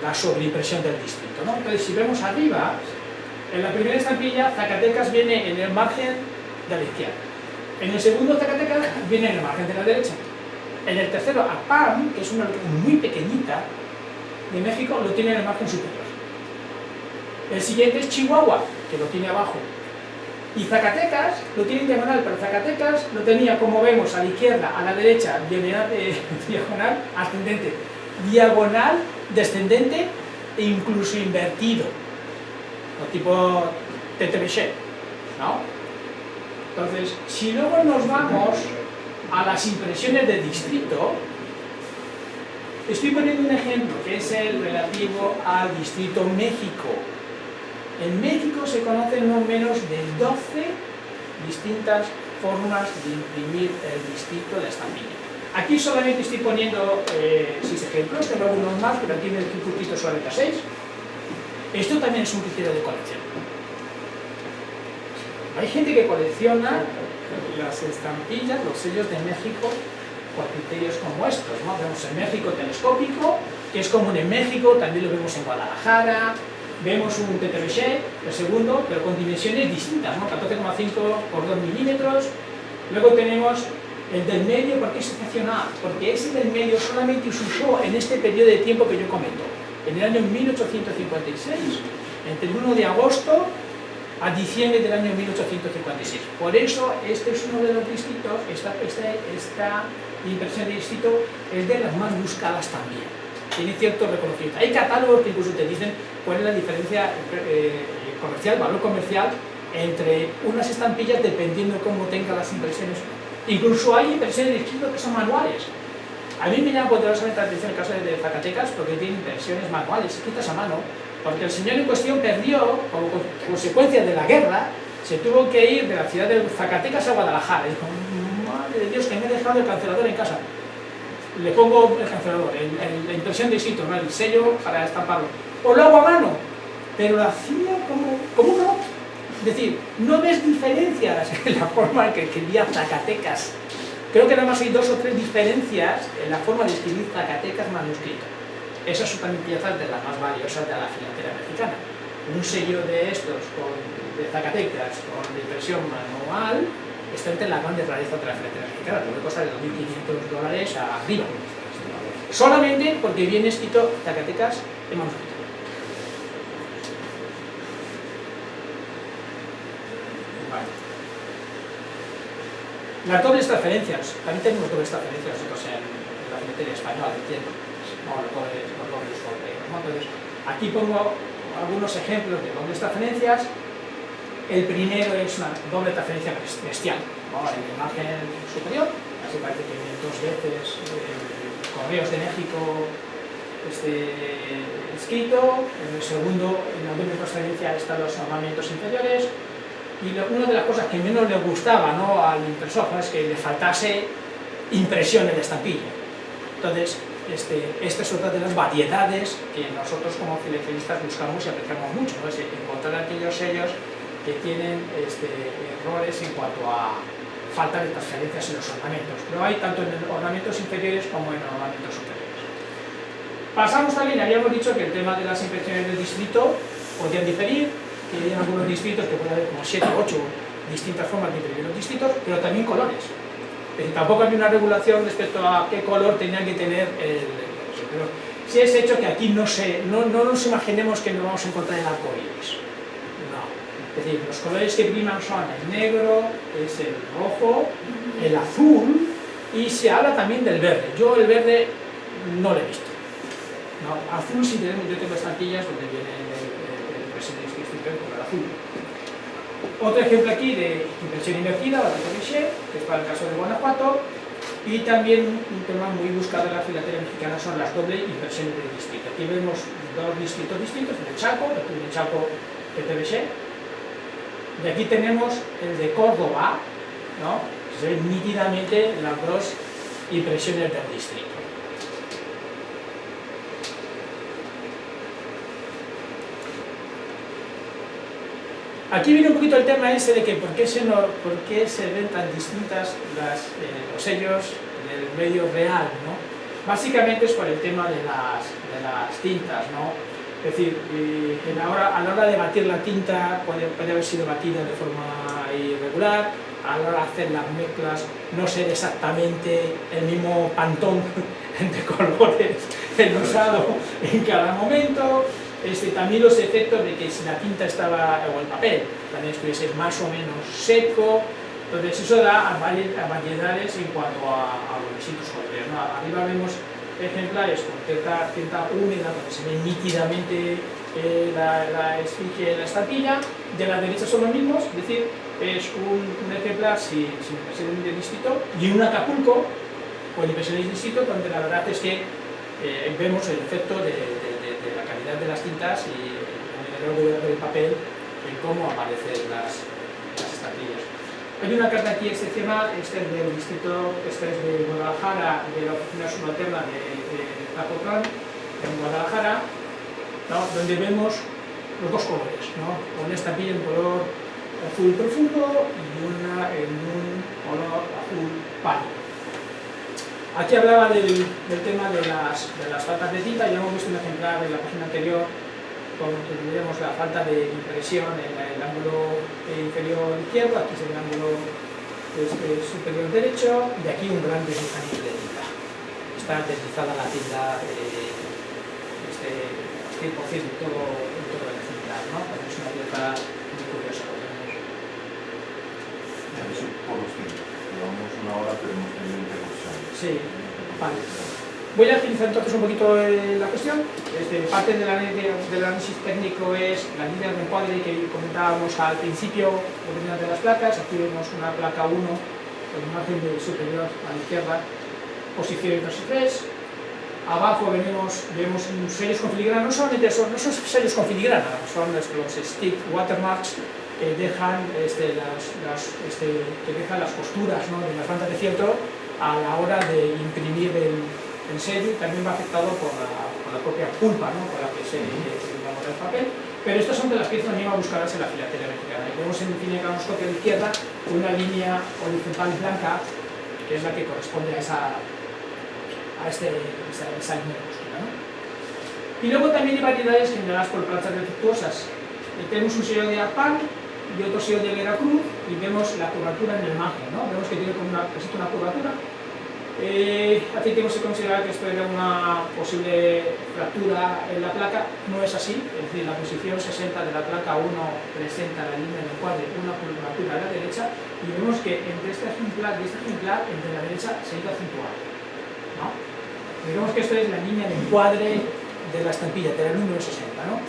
la sobreimpresión del distrito, ¿no? Entonces, si vemos arriba, en la primera estampilla, Zacatecas viene en el margen de la izquierda. En el segundo, Zacatecas viene en el margen de la derecha. En el tercero, APAM, que es una letra muy pequeñita de México, lo tiene en el margen superior. El siguiente es Chihuahua, que lo tiene abajo. Y Zacatecas lo tiene en diagonal, pero Zacatecas lo tenía, como vemos, a la izquierda, a la derecha, diagonal, ascendente, diagonal, descendente e incluso invertido, o tipo TTBC, ¿no? Entonces, si luego nos vamos a las impresiones de distrito, estoy poniendo un ejemplo que es el relativo al distrito México. En México se conocen no menos de 12 distintas formas de imprimir el distrito de estampilla. Aquí solamente estoy poniendo 6 ejemplos, tengo algunos más, pero aquí en el circuito solamente 6. Esto también es un criterio de colección. Hay gente que colecciona las estampillas, los sellos de México, por criterios como estos, ¿no? Vemos el México telescópico, que es común en México, también lo vemos en Guadalajara. Vemos un TTBC, el segundo, pero con dimensiones distintas, ¿no? 14,5 por 2 milímetros. Luego tenemos el del medio. ¿Por qué es excepcional? Porque ese del medio solamente se usó en este periodo de tiempo que yo comento, en el año 1856, entre el 1 de agosto a diciembre del año 1856. Por eso este es uno de los distritos, esta impresión de distrito es de las más buscadas también. Tiene cierto reconocimiento. Hay catálogos que incluso te dicen cuál es la diferencia comercial, valor comercial, entre unas estampillas dependiendo cómo tenga las impresiones. Incluso hay impresiones de distrito que son manuales. A mí me llama poderosamente la atención el caso de Zacatecas porque tiene impresiones manuales, escritas a mano, porque el señor en cuestión perdió, como consecuencia de la guerra, se tuvo que ir de la ciudad de Zacatecas a Guadalajara. Y dijo, madre de Dios, que me he dejado el cancelador en casa. Le pongo el cancelador, la impresión de sitio, ¿no?, el sello para estamparlo. O lo hago a mano, pero lo hacía como un robot. Es decir, no ves diferencias en la forma en que escribía Zacatecas. Creo que nada más hay 2 o 3 diferencias en la forma de escribir Zacatecas manuscrito. Esas son también piezas de las más valiosas de la filatelia mexicana. Un sello de estos, de Zacatecas, con la impresión manual, está entre las grandes rarezas de la filatelia mexicana, puede costar de $2.500 arriba. Solamente porque viene escrito Zacatecas en manuscrito. Vale. Las dobles transferencias, también tenemos dobles transferencias nosotros en la filatería española, entiendo. No, los dobles solteros, ¿no? Entonces, aquí pongo algunos ejemplos de dobles transferencias. El primero es una doble transferencia bestial, ¿no? En la imagen superior, así parece que viene 2 veces Correos de México escrito. En el segundo, en la doble transferencia, están los ornamentos inferiores. Y una de las cosas que menos le gustaba, ¿no?, al impresor, ¿no?, es que le faltase impresión en la estampilla. Entonces, esta es otra de las variedades que nosotros como filatelistas buscamos y apreciamos mucho, ¿no? Es encontrar aquellos sellos que tienen errores en cuanto a falta de transferencias en los ornamentos. Lo hay tanto en ornamentos inferiores como en ornamentos superiores. Pasamos también, habíamos dicho que el tema de las impresiones del distrito podían diferir, que hay algunos distritos que puede haber como 7 o 8 distintas formas de imprimir los distritos, pero también colores. Es decir, tampoco había una regulación respecto a qué color tenía que tener pero sí es hecho que aquí no nos imaginemos que nos vamos a encontrar el arco iris. No. Es decir, los colores que priman son el negro, es el rojo, el azul, y se habla también del verde. Yo el verde no lo he visto. No, azul sí tenemos, yo tengo estampillas donde viene el presidente distrito con el azul. Otro ejemplo aquí de impresión invertida, la de Michel, que es para el caso de Guanajuato, y también un tema muy buscado en la filatería mexicana son las doble impresiones de distrito. Aquí vemos 2 distritos distintos, el de Chaco, el de Chaco PPBC, y aquí tenemos el de Córdoba, ¿no?, que se ven nítidamente las 2 impresiones del distrito. Aquí viene un poquito el tema ese de que por qué se ven tan distintas los sellos del medio real, ¿no? Básicamente es por el tema de las tintas, ¿no? Es decir, a la hora de batir la tinta puede haber sido batida de forma irregular, a la hora de hacer las mezclas no ser exactamente el mismo pantón de colores el usado en cada momento. También los efectos de que si la tinta estaba, o el papel, también estuviese más o menos seco. Entonces eso da a variedades en cuanto a los distintos colores, ¿no? Arriba vemos ejemplares con tinta húmeda donde se ve nítidamente la esfinge, la estampilla. De la derecha son los mismos, es decir, es un ejemplar sin impresión de distrito y un Acapulco con impresión de distrito, donde la verdad es que vemos el efecto de la calidad de las tintas y el error del papel en cómo aparecen las estampillas. Hay una carta aquí excepcional, este es del distrito, este es de Guadalajara, de la oficina subalterna de Zapotlán, en Guadalajara, ¿no?, donde vemos los 2 colores, ¿no?, una estampilla en color azul profundo y una en un color azul pálido. Aquí hablaba del tema de las faltas de tinta. Ya hemos visto un ejemplar en la página anterior con que tendríamos la falta de impresión en el ángulo inferior izquierdo, aquí es el ángulo superior derecho, y aquí un gran deslizamiento de tinta. Está deslizada la tinta 100% en todo el ejemplar, ¿no? Es una pieza muy curiosa. Eso por los tiempos. Llevamos una hora, pero hemos tenido interrupción. Sí, vale. Voy a agilizar entonces un poquito la cuestión. Parte del análisis técnico es la línea de encuadre que comentábamos al principio de las placas. Aquí vemos una placa 1 con imagen superior a la izquierda, posiciones 2 y 3. Abajo vemos sellos con filigrana. No solamente son sellos con filigrana, son los stick watermarks que dejan, que dejan las costuras, ¿no?, de las bandas de fieltro a la hora de imprimir el sello, y también va afectado por la propia pulpa, ¿no?, por la que se elabora el papel. Pero estas son de las piezas también a buscarlas en la filatería mexicana. Y vemos en el cinecronoscopio a la izquierda una línea horizontal blanca, que es la que corresponde a esa línea de costura, ¿no? Y luego también hay variedades generadas por planchas defectuosas. Tenemos un sello de Arpan y otro sello de Veracruz, y vemos la curvatura en el margen, ¿no? Vemos que tiene como existe una curvatura. Aquí tenemos que considerar que esto era una posible fractura en la placa. No es así, es decir, la posición 60 de la placa 1 presenta la línea de encuadre, una curvatura a la derecha, y y vemos que entre este ejemplar y este ejemplar, entre la derecha se ha ido acentuando, ¿no? Y vemos que esto es la línea de encuadre de la estampilla, del número 60, ¿no?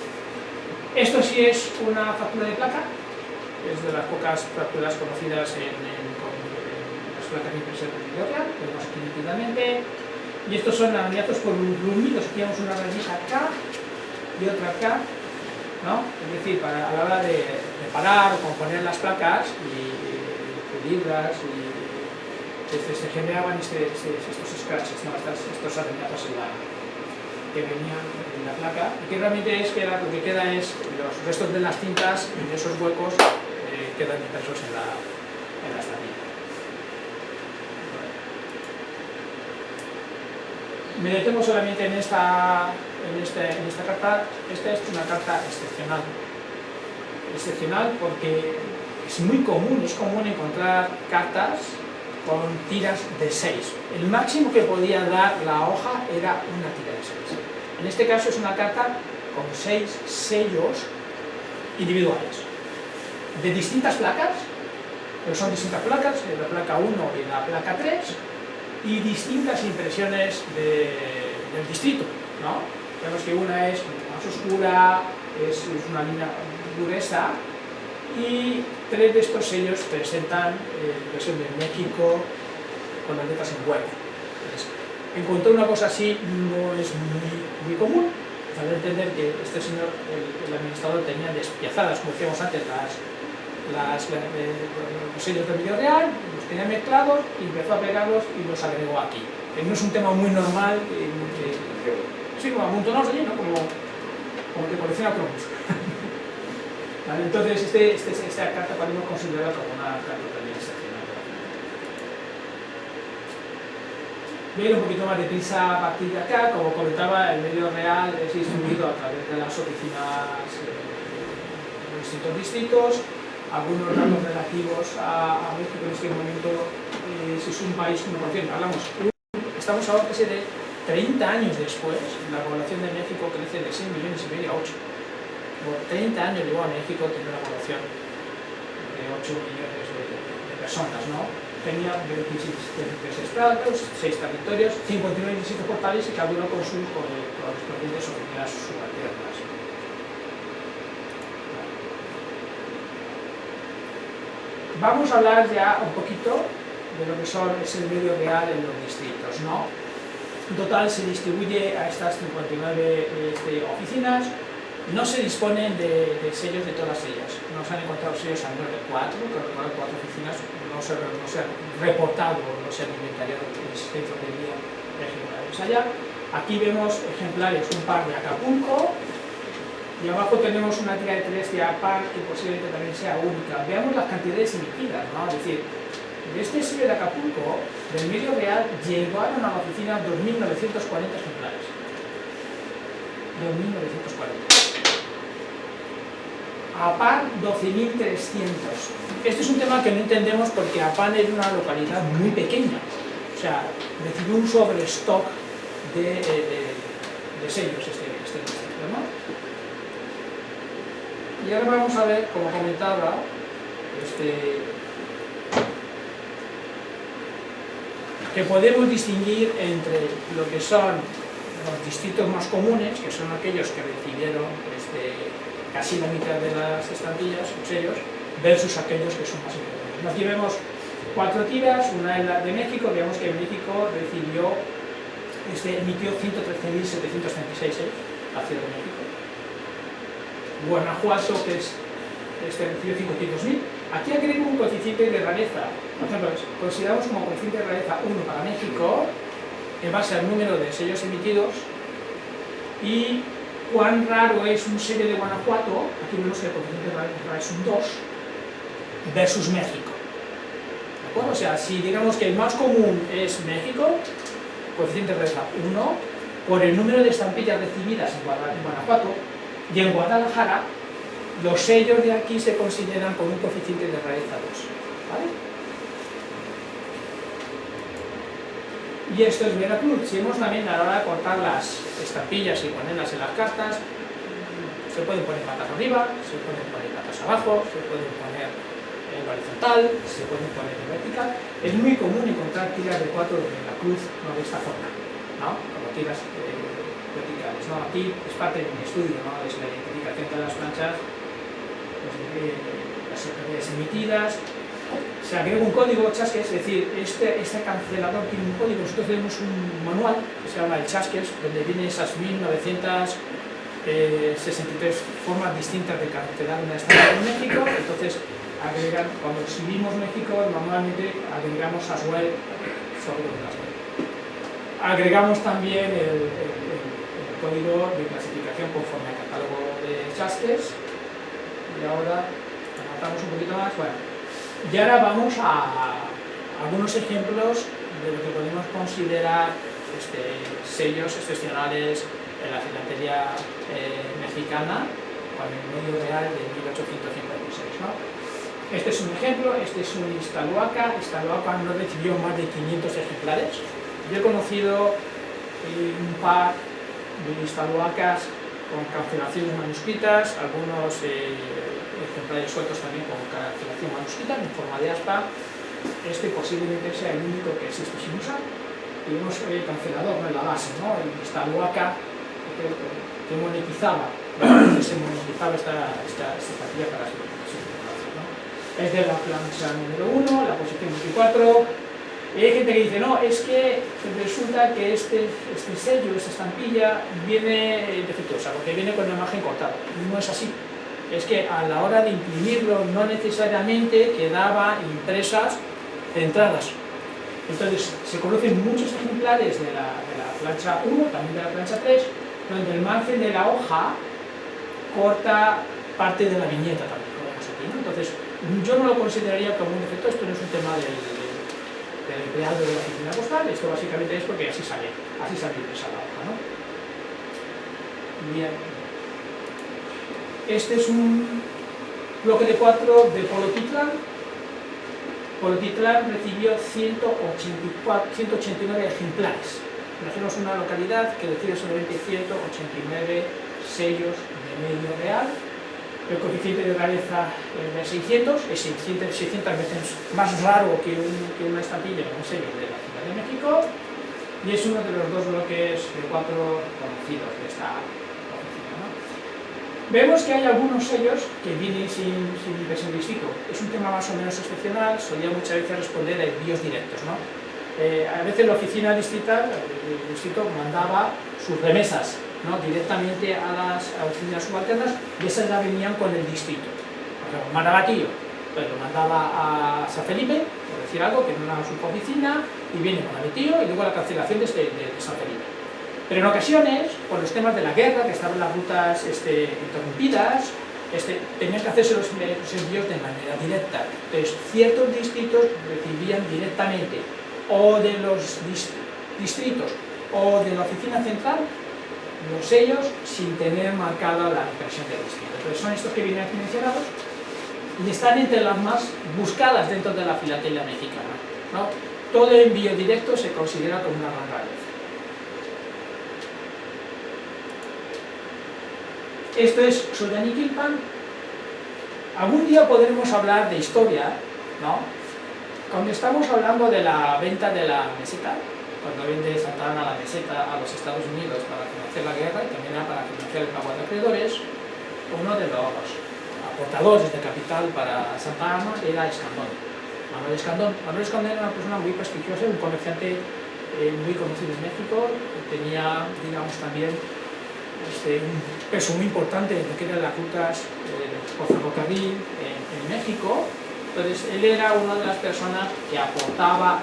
Esto sí es una factura de placa, es de las pocas facturas conocidas en las placas de impresión de video real, vemos aquí nítidamente, y estos son arañazos por reunidos, aquí vemos una rayita acá y otra acá, ¿no? Es decir, a la hora de reparar o componer las placas y pulirlas, se generaban estos scratches, ¿no? Estos arañazos que venían en la placa, y que realmente lo que queda es los restos de las cintas y de esos huecos quedan impresos en la estampilla. Me detengo solamente en esta carta. Esta es una carta excepcional. Excepcional porque es muy común, encontrar cartas con tiras de 6. El máximo que podía dar la hoja era una tira de 6. En este caso es una carta con 6 sellos individuales, de distintas placas, pero son distintas placas, la placa 1 y la placa 3, y distintas impresiones del distrito, ¿no? Vemos que una es más oscura, es una línea gruesa, y 3 de estos sellos presentan impresión de México con las letras en hueco. Encontrar una cosa así no es muy común. Hay que entender que este señor, el administrador, tenía despiazadas, como decíamos antes, los sellos de video real, los tenía mezclados y empezó a pegarlos y los agregó aquí. No es un tema muy normal, sí, como amontonados allí, ¿no? Como que colecciona cromos. Vale, entonces, esta carta podemos considerarla como una carta también excepcional. Voy a ir un poquito más de prisa a partir de acá. Como comentaba, el medio real es distribuido a través de las oficinas de los distintos distritos. Algunos datos relativos a México en este momento, si es un país 1%, estamos ahora casi de 30 años después, la población de México crece de 6,5 millones a 8. Por 30 años llevó a México tener una población de 8 millones de personas, ¿no? Tenía 26 estados, 6 territorios, 59 distritos portales y cada uno con sus correspondientes oficinas subalternas. Vamos a hablar ya un poquito de lo que es el medio real en los distritos, ¿no? En total se distribuye a estas 59 oficinas. No se disponen de sellos de todas ellas. No se han encontrado sellos al menos de 4, pero 4 oficinas no se han reportado, no se han inventariado en existencia de día ejemplares allá. Aquí vemos ejemplares, un par de Acapulco, y abajo tenemos una tira de 3 de APAC que posiblemente también sea única. Veamos las cantidades emitidas, ¿no? Es decir, de este sello de Acapulco, del medio real, llegaron a la oficina 2.940 ejemplares. 2.940. APAN 12.300. Este es un tema que no entendemos porque APAN era una localidad muy pequeña, o sea, recibió un sobrestock de sellos este distrito, ¿no? Y ahora vamos a ver, como comentaba, que podemos distinguir entre lo que son los distritos más comunes, que son aquellos que recibieron casi la mitad de las estampillas o sellos, versus aquellos que son más importantes. Aquí vemos 4 tiras, una es la de México. Vemos que México emitió 113.736 sellos hacia México. Guanajuato, que recibió 500.000. Aquí agrego un coeficiente de rareza. Por ejemplo, consideramos como coeficiente de rareza 1 para México, en base al número de sellos emitidos, y cuán raro es un sello de Guanajuato. Aquí vemos que el coeficiente de rareza es un 2 versus México. ¿De acuerdo? O sea, si digamos que el más común es México, coeficiente de rareza 1, por el número de estampillas recibidas en Guanajuato, y en Guadalajara, los sellos de aquí se consideran con un coeficiente de rareza 2. ¿Vale? Y esto es Veracruz. Si vemos también a la hora de cortar las estampillas y ponerlas en las cartas, se pueden poner patas arriba, se pueden poner patas abajo, se pueden poner en horizontal, se pueden poner en vertical. Es muy común encontrar tiras de 4 de la cruz, no de esta forma, ¿no? Como tiras verticales, ¿no? Aquí es parte de mi estudio, ¿no? Es la identificación de las planchas, las señales emitidas. Se agrega un código chasques, es decir, este cancelador tiene un código. Nosotros tenemos un manual que se llama el chasques, donde vienen esas 1963 formas distintas de cancelar una estampa en México. Entonces, cuando exhibimos México, normalmente agregamos as well sobre las web. Agregamos también el código de clasificación conforme al catálogo de chasques. Y ahora avanzamos un poquito más. Bueno, y ahora vamos a algunos ejemplos de lo que podemos considerar sellos excepcionales en la filatelia mexicana con el medio real de 1856, ¿no? Este es un ejemplo, este es un Ixtlahuaca. Ixtlahuaca no recibió más de 500 ejemplares. Yo he conocido un par de Ixtlahuacas con cancelaciones manuscritas, algunos ejemplares sueltos también con cancelación manuscrita en forma de aspa. Este posiblemente sea el único que existe sin usar. Tenemos el cancelador en la base, ¿no? El Ixtlahuaca que monetizaba, se monetizaba esta partida para su circulación, ¿no? Es de la plancha número 1, la posición 24. Y hay gente que dice, no, es que resulta que este sello, esta estampilla, viene defectuosa, porque viene con la imagen cortada. No es así. Es que a la hora de imprimirlo no necesariamente quedaban impresas centradas. Entonces, se conocen muchos ejemplares de la plancha 1, también de la plancha 3, donde el margen de la hoja corta parte de la viñeta también, como vemos aquí, ¿no? Entonces, yo no lo consideraría como un defecto. Esto no es un tema del empleado de la oficina postal. Esto básicamente es porque así sale impresa la hoja, ¿no? Bien. Este es un bloque de 4 de Polotitlán. Polotitlán recibió 189 ejemplares. Imaginemos una localidad que recibe solamente 189 sellos de medio real. El coeficiente de rareza es de 600, es 600 veces más raro que una estampilla o un sello de la Ciudad de México, y es uno de los 2 bloques de 4 conocidos de esta oficina, ¿no? Vemos que hay algunos sellos que vienen sin impresión de distrito. Es un tema más o menos excepcional, solía muchas veces responder a envíos directos, ¿no? A veces la oficina distrital, el distrito, mandaba sus remesas, ¿no? Directamente a las oficinas subalternas, y esas ya venían con el distrito. Por ejemplo, Marabatillo, pues lo mandaba a San Felipe, por decir algo, que no era su oficina, y viene Marabatillo y luego la cancelación de San Felipe. Pero en ocasiones, por los temas de la guerra, que estaban las rutas interrumpidas, tenían que hacerse los envíos de manera directa. Entonces, ciertos distritos recibían directamente o de los distritos o de la oficina central los sellos sin tener marcada la impresión del distrito. Entonces son estos que vienen aquí mencionados y están entre las más buscadas dentro de la filatelia mexicana, ¿no? Todo envío directo se considera como una gran rareza. Esto es Xoyaniquilpan. Algún día podremos hablar de historia, ¿no? Cuando estamos hablando de la venta de la meseta, cuando vende Santa Anna la meseta a los Estados Unidos para financiar la guerra y también para financiar el pago de acreedores, uno de los aportadores de capital para Santa Anna era Escandón, Manuel Escandón. Manuel Escandón era una persona muy prestigiosa, un comerciante muy conocido en México, que tenía, digamos, también un peso muy importante en lo que eran las rutas por ferrocarril en México. Entonces, él era una de las personas que aportaba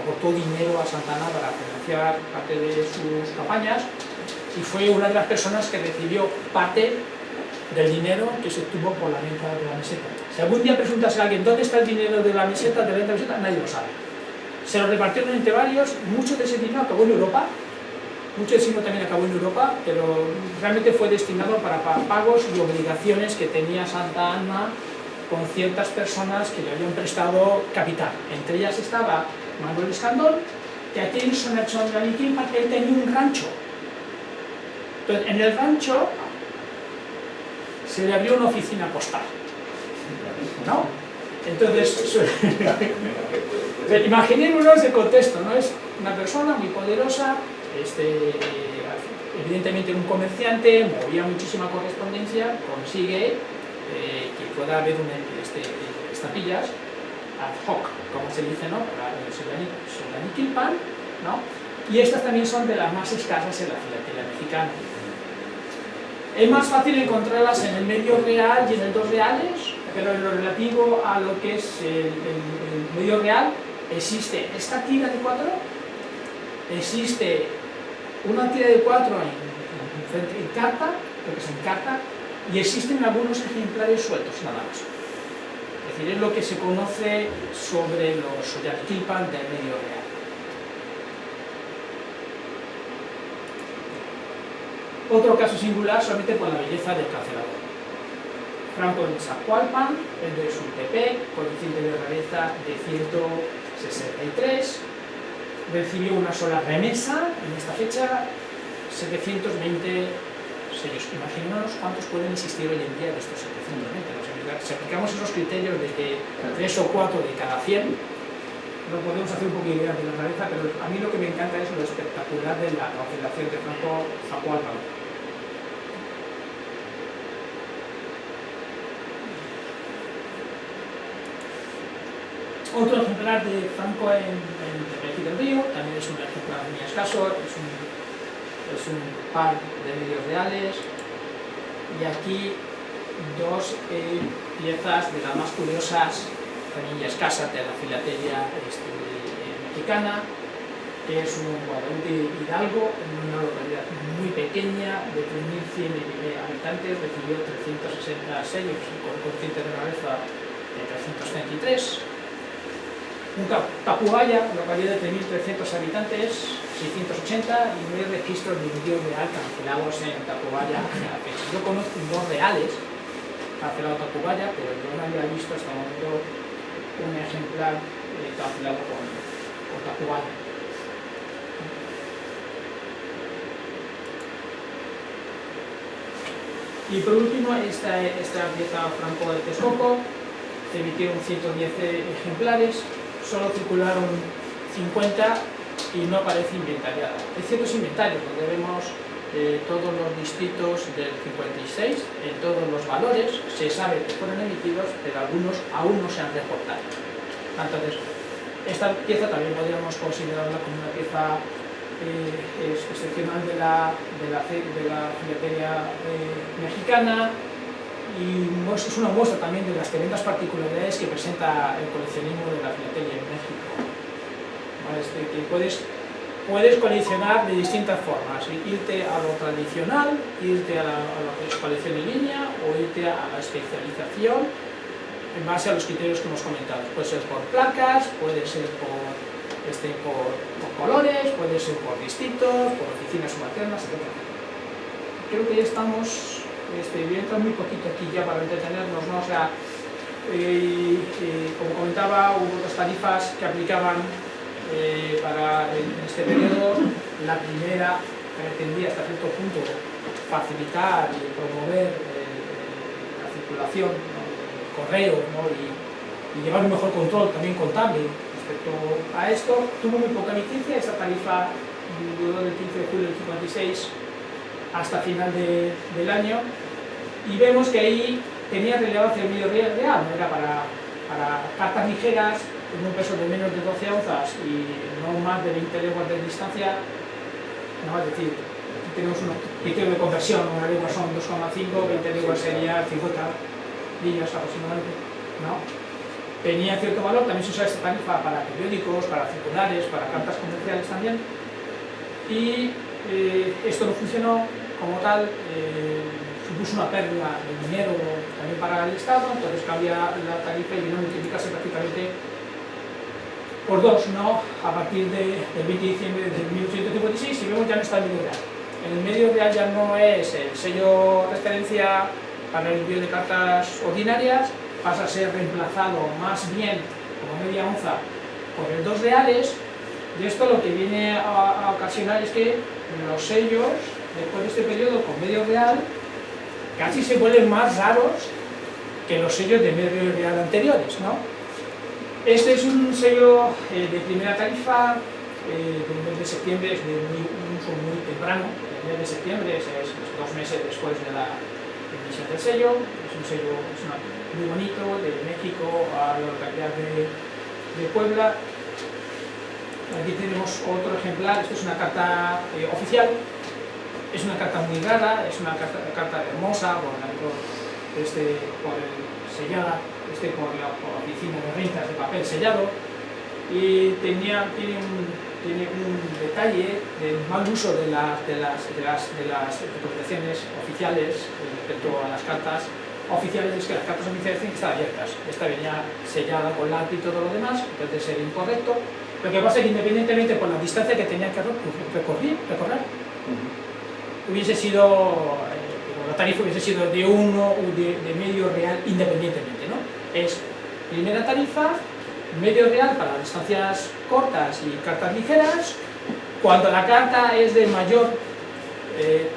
aportó dinero a Santa Anna para financiar parte de sus campañas, y fue una de las personas que recibió parte del dinero que se obtuvo por la venta de la meseta. Si algún día preguntase a alguien dónde está el dinero de la meseta, de la venta de la meseta, nadie lo sabe. Se lo repartieron entre varios, mucho de ese dinero acabó en Europa, mucho de ese dinero también acabó en Europa, pero realmente fue destinado para pagos y obligaciones que tenía Santa Anna con ciertas personas que le habían prestado capital. Entre ellas estaba Manuel Escandón, que aquí en Xoyaniquilpan él tenía un rancho. Entonces, en el rancho se le abrió una oficina postal. ¿no? Entonces, imaginémonos el contexto, ¿no? Es una persona muy poderosa, evidentemente un comerciante, movía muchísima correspondencia, consigue que pueda haber estampillas ad hoc, como se dice, ¿no? Para el Solaniquilpan, ¿no? Y estas también son de las más escasas en la filatelia mexicana. Es más fácil encontrarlas en el medio real y en el 2 reales, pero en lo relativo a lo que es el medio real, existe esta tira de 4, existe una tira de 4 en carta, lo que es en carta, y existen algunos ejemplares sueltos, nada más. Es decir, es lo que se conoce sobre los Solaniquilpan del medio real. Otro caso singular solamente por la belleza del cancelador. Franco en Zacualpan, el de Sultepec, coeficiente de rareza de 163, recibió una sola remesa en esta fecha, 720 sellos. Imaginémonos cuántos pueden existir hoy en día de estos 720. Si aplicamos esos criterios de que 3 o 4 de cada 100, no podemos hacer un poco de idea de la rareza, pero a mí lo que me encanta es lo espectacular de la cancelación de Franco Zacualpan. Otro ejemplar de Franco en Tepeji del Río, también es un ejemplar muy escaso, es un par de medios reales, y aquí dos piezas de las más curiosas, también ya escasas, de la filatelia mexicana, que es un Guadalupe Hidalgo, en una localidad muy pequeña, de 3.100 habitantes, recibió 360 sellos, con coeficiente de rareza de 333. Un Tacubaya, localidad de 3.300 habitantes, 680, y 9 registros de medio real cancelados en Tacubaya. Yo conozco 2 reales cancelados en Tacubaya, pero yo no había visto hasta el momento un ejemplar cancelado con Tacubaya. Y por último, esta pieza Franco de Texcoco, se emitieron 110 ejemplares, solo circularon 50 y no aparece inventariada. Hay ciertos inventarios donde vemos todos los distritos del 56, en todos los valores, se sabe que fueron emitidos, pero algunos aún no se han reportado. Entonces, esta pieza también podríamos considerarla como una pieza excepcional de la filatelia mexicana, y es una muestra también de las tremendas particularidades que presenta el coleccionismo de la filatelia en México. Que puedes coleccionar de distintas formas, irte a lo tradicional, irte a lo que es colección en línea, o irte a la especialización en base a los criterios que hemos comentado. Puede ser por placas, puede ser por colores, puede ser por distritos, por oficinas subalternas, etc. Creo que ya estamos, voy a entrar muy poquito aquí ya para entretenernos, ¿no? O sea, como comentaba, hubo 2 tarifas que aplicaban para en este periodo. La primera pretendía hasta cierto punto facilitar y promover la circulación, ¿no?, del correo, ¿no?, y llevar un mejor control también contable respecto a esto. Tuvo muy poca vigencia. Esta tarifa duró del 15 de julio del 56 hasta final del año, y vemos que ahí tenía relevancia el medio real, no era para cartas ligeras con un peso de menos de 12 onzas y no más de 20 leguas de distancia, ¿no? Es decir, aquí tenemos un criterio de conversión, una legua son 2,5, 20 leguas sería 50 líneas aproximadamente, ¿no? Tenía cierto valor. También se usaba esta tarifa para periódicos, para circulares, para cartas comerciales también, y esto no funcionó como tal, supuso una pérdida de dinero también para el Estado. Entonces cambia la tarifa y vino a multiplicarse prácticamente por 2, ¿no?, a partir del 20 de diciembre de 1856, y vemos ya no está el medio real. En el medio real ya no es el sello referencia para el envío de cartas ordinarias, pasa a ser reemplazado más bien como media onza por el 2 reales, y esto lo que viene a ocasionar es que los sellos, después de este periodo con medio real, casi se vuelven más raros que los sellos de medio real anteriores, ¿no? Este es un sello de primera tarifa del mes de septiembre, es de un uso muy temprano. El mes de septiembre es 2 meses después de la emisión del sello. Es un sello muy bonito, de México a la localidad de Puebla. Aquí tenemos otro ejemplar. Esto es una carta oficial. Es una carta muy rara, es una carta hermosa, por ejemplo, sellada, por la oficina de rentas de papel sellado, y tiene un detalle del mal uso de las recomendaciones oficiales respecto a las cartas oficiales. Es que las cartas oficiales tienen que estar abiertas. Esta venía sellada con lápiz y todo lo demás, puede ser incorrecto. Lo que pasa es que independientemente por la distancia que tenía que recorrer, hubiese sido, la tarifa hubiese sido de 1 o de medio real independientemente, ¿no? Es primera tarifa, medio real para distancias cortas y cartas ligeras. Cuando la carta es de mayor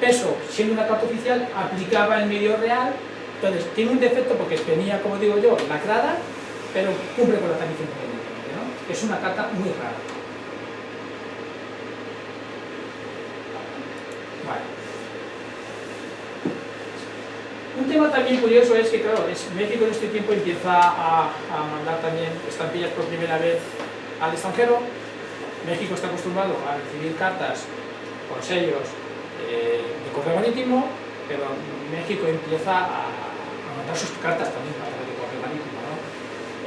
peso, siendo una carta oficial, aplicaba el medio real. Entonces tiene un defecto porque venía, como digo yo, lacrada, pero cumple con la tarifa independientemente, ¿no? Es una carta muy rara. Vale. Un tema también curioso es que, claro, México en este tiempo empieza a mandar también estampillas por primera vez al extranjero. México está acostumbrado a recibir cartas con sellos de correo marítimo, pero México empieza a mandar sus cartas también a través de correo marítimo, ¿no?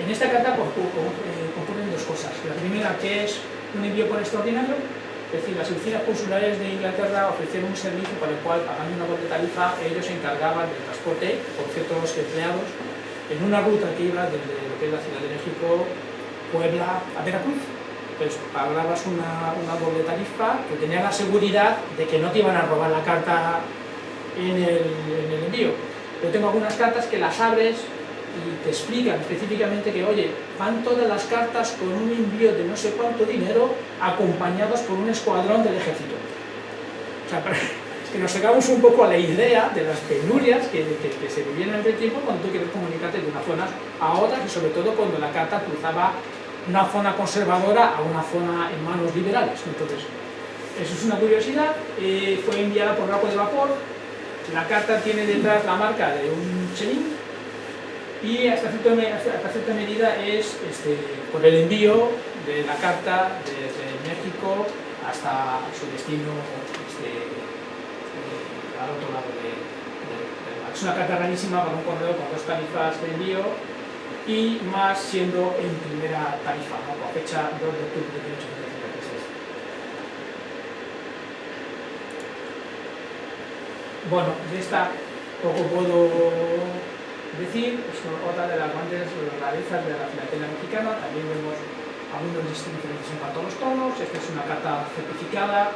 En esta carta concurren 2 cosas. La primera, que es un envío por extraordinario. Es decir, las oficinas consulares de Inglaterra ofrecieron un servicio para el cual, pagando una buena tarifa, ellos se encargaban del transporte por ciertos empleados en una ruta que iba desde lo que es la Ciudad de México, Puebla a Veracruz. Entonces pagabas una doble tarifa que tenía la seguridad de que no te iban a robar la carta en el envío. Yo tengo algunas cartas que las abres y te explican específicamente que, oye, van todas las cartas con un envío de no sé cuánto dinero acompañados por un escuadrón del ejército. O sea, es que nos sacamos un poco a la idea de las penurias que se vivían en aquel tiempo cuando tú quieres comunicarte de una zona a otra, y sobre todo cuando la carta cruzaba una zona conservadora a una zona en manos liberales. Entonces, eso es una curiosidad. Fue enviada por barco de vapor. La carta tiene detrás la marca de un chelín, y hasta cierta medida es por el envío de la carta desde México hasta su destino al otro lado del mar. Es una carta rarísima para un correo con 2 tarifas de envío, y más siendo en primera tarifa, ¿no? Con fecha 2 de octubre de 1856. Bueno, de esta poco puedo decir. Es otra de las grandes rarezas de la filatelia mexicana. También vemos algunos diferentes en cuanto a los tonos. Esta es una carta certificada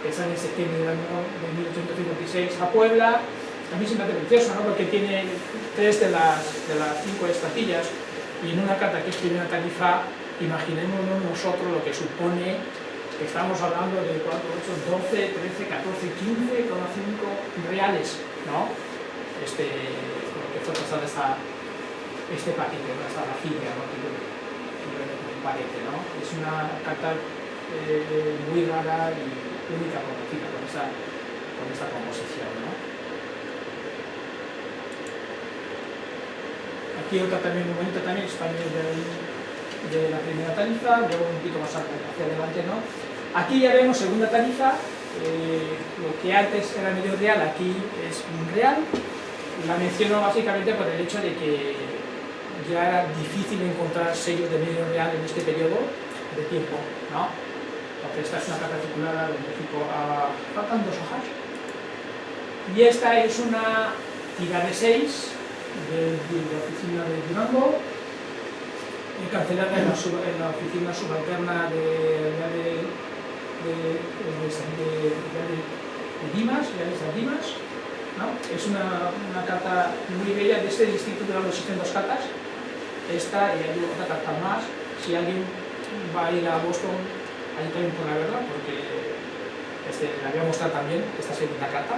que sale en septiembre del año de 1856 a Puebla. A mí se me hace precioso, ¿no? Porque tiene 3 de las 5 estampillas, y en una carta que es primera tarifa, imaginémonos nosotros lo que supone, que estamos hablando de 4, 8, 12, 13, 14, 15,5 reales, ¿no? Lo que fue pasado este paquete, ¿no? Esta vajilla, ¿no? Un paquete, ¿no? Es una carta muy rara y única conocida con esta composición, ¿no? Aquí otra también, un momento también español de la primera tarifa, luego un poquito más hacia adelante, ¿no? Aquí ya vemos segunda tarifa. Lo que antes era medio real, aquí es un real. La menciono básicamente por el hecho de que ya era difícil encontrar sellos de medio real en este periodo de tiempo, ¿no? Entonces esta es una carta circulada de México a... faltan 2 hojas. Y esta es una tira de 6 de la oficina de Durango, cancelada en la oficina subalterna de Dimas, ¿no? Es una carta muy bella. De este distrito existen 2 cartas, esta y hay otra carta más. Si alguien va a ir a Boston, ahí también podrá verla, porque la voy a mostrar también, esta segunda carta,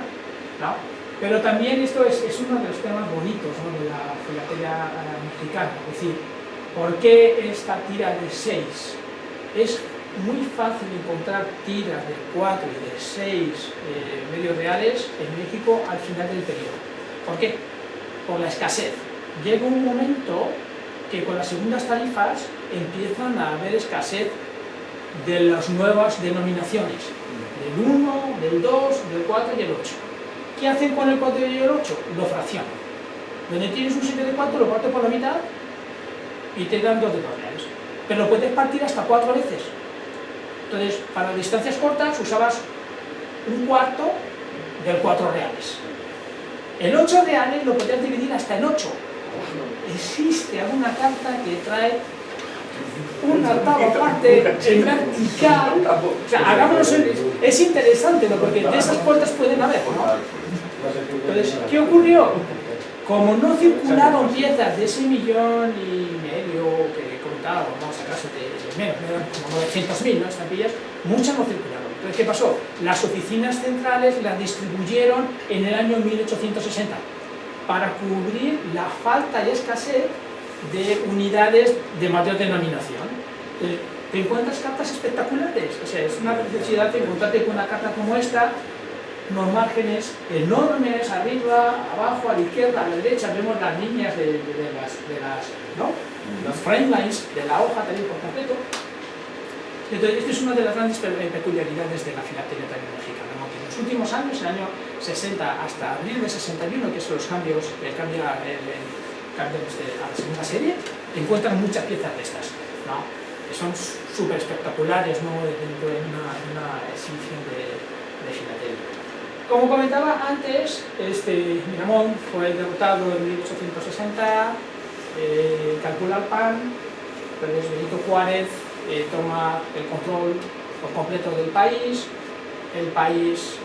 ¿no? Pero también esto es uno de los temas bonitos, ¿no?, de la filatelia mexicana. Es decir, ¿por qué esta tira de 6? Es muy fácil encontrar tiras de 4 y de 6 medios reales en México al final del periodo. ¿Por qué? Por la escasez. Llega un momento que con las segundas tarifas empiezan a haber escasez de las nuevas denominaciones, del 1, del 2, del 4 y el 8. ¿Qué hacen con el 4 y el 8? Lo fraccionan. Donde tienes un 7 de 4 lo partes por la mitad y te dan 2 de 2 reales. Pero lo puedes partir hasta 4 veces. Entonces, para distancias cortas usabas un cuarto del 4 reales. El 8 reales lo podías dividir hasta en 8. Existe alguna carta que trae una octava parte en vertical. O sea, hagámonos es interesante, ¿no?, porque de esas puertas pueden haber, ¿no? Entonces, ¿qué ocurrió? Como no circularon piezas de ese 1,5 millones que contábamos, acaso de menos, como 900.000, ¿no?, estampillas, muchas no circularon. Entonces, ¿qué pasó? Las oficinas centrales las distribuyeron en el año 1860 para cubrir la falta y escasez de unidades de mayor denominación. Te encuentras cartas espectaculares, o sea, es una necesidad de encontrarte con una carta como esta, unos márgenes enormes, arriba, abajo, a la izquierda, a la derecha, vemos las líneas de ¿no?, los frame lines de la hoja también por completo. Entonces, esta es una de las grandes peculiaridades de la filatelia también mexicana, ¿no?, que en los últimos años, el año 60 hasta abril de 61, que son los cambios, cambia a la segunda serie, encuentran muchas piezas de estas, ¿no?, que son súper espectaculares, ¿no?, dentro de una exhibición de filatelia. Como comentaba antes, Miramón fue derrotado en 1860, calcula el PAN, pero Benito Juárez toma el control por completo del país. El país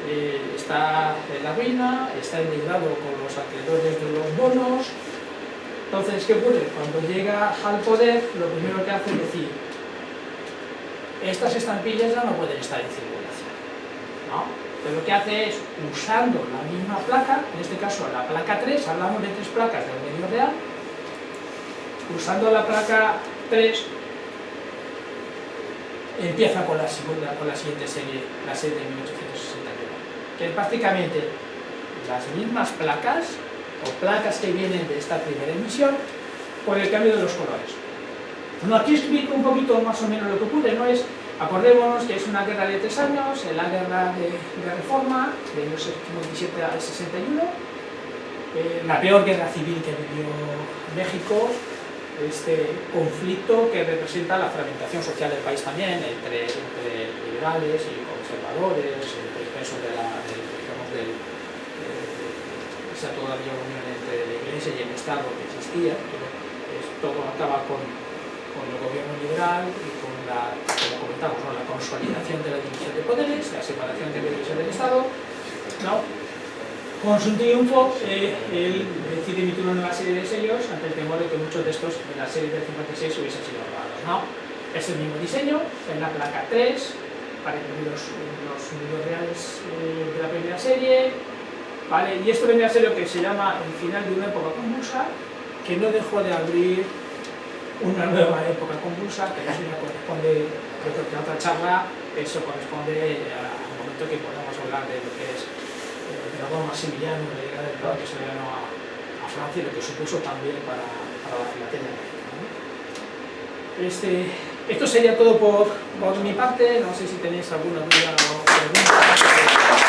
está en la ruina, está endeudado con los acreedores de los bonos. Entonces, ¿qué ocurre? Cuando llega al poder, lo primero que hace es decir: estas estampillas ya no pueden estar en circulación, ¿no? Pero lo que hace es, usando la misma placa, en este caso la placa 3, hablamos de 3 placas del medio real, usando la placa 3, empieza con la siguiente serie, la serie de 1861, que es prácticamente las mismas placas, o placas que vienen de esta primera emisión, por el cambio de los colores. Bueno, aquí explico un poquito más o menos lo que ocurre, ¿no? Acordémonos que es una guerra de 3 años, la guerra de reforma, de 1957 al 61, la peor guerra civil que vivió México, este conflicto que representa la fragmentación social del país también, entre liberales y conservadores, entre el peso de esa todavía unión entre la Iglesia y el Estado que existía. Todo acaba con el gobierno liberal y con como comentamos, ¿no?, la consolidación de la división de poderes, la separación de la Iglesia del Estado, ¿no? Con su triunfo, él decide emitir una nueva serie de sellos ante el temor de que muchos de estos de la serie del 56 hubiesen sido robados, ¿no? Es el mismo diseño, en la placa 3, para incluir los números reales de la primera serie, ¿vale? Y esto vendría a ser lo que se llama el final de una época convulsa, que no dejó de abrir una nueva época convulsa, que eso ya corresponde, creo que en otra charla, eso corresponde al momento que podamos hablar de lo que es el emperador Maximiliano, la llegada del emperador Maximiliano a Francia, y lo que supuso también para la filatelia mexicana, ¿no? Esto sería todo por mi parte, no sé si tenéis alguna duda o pregunta.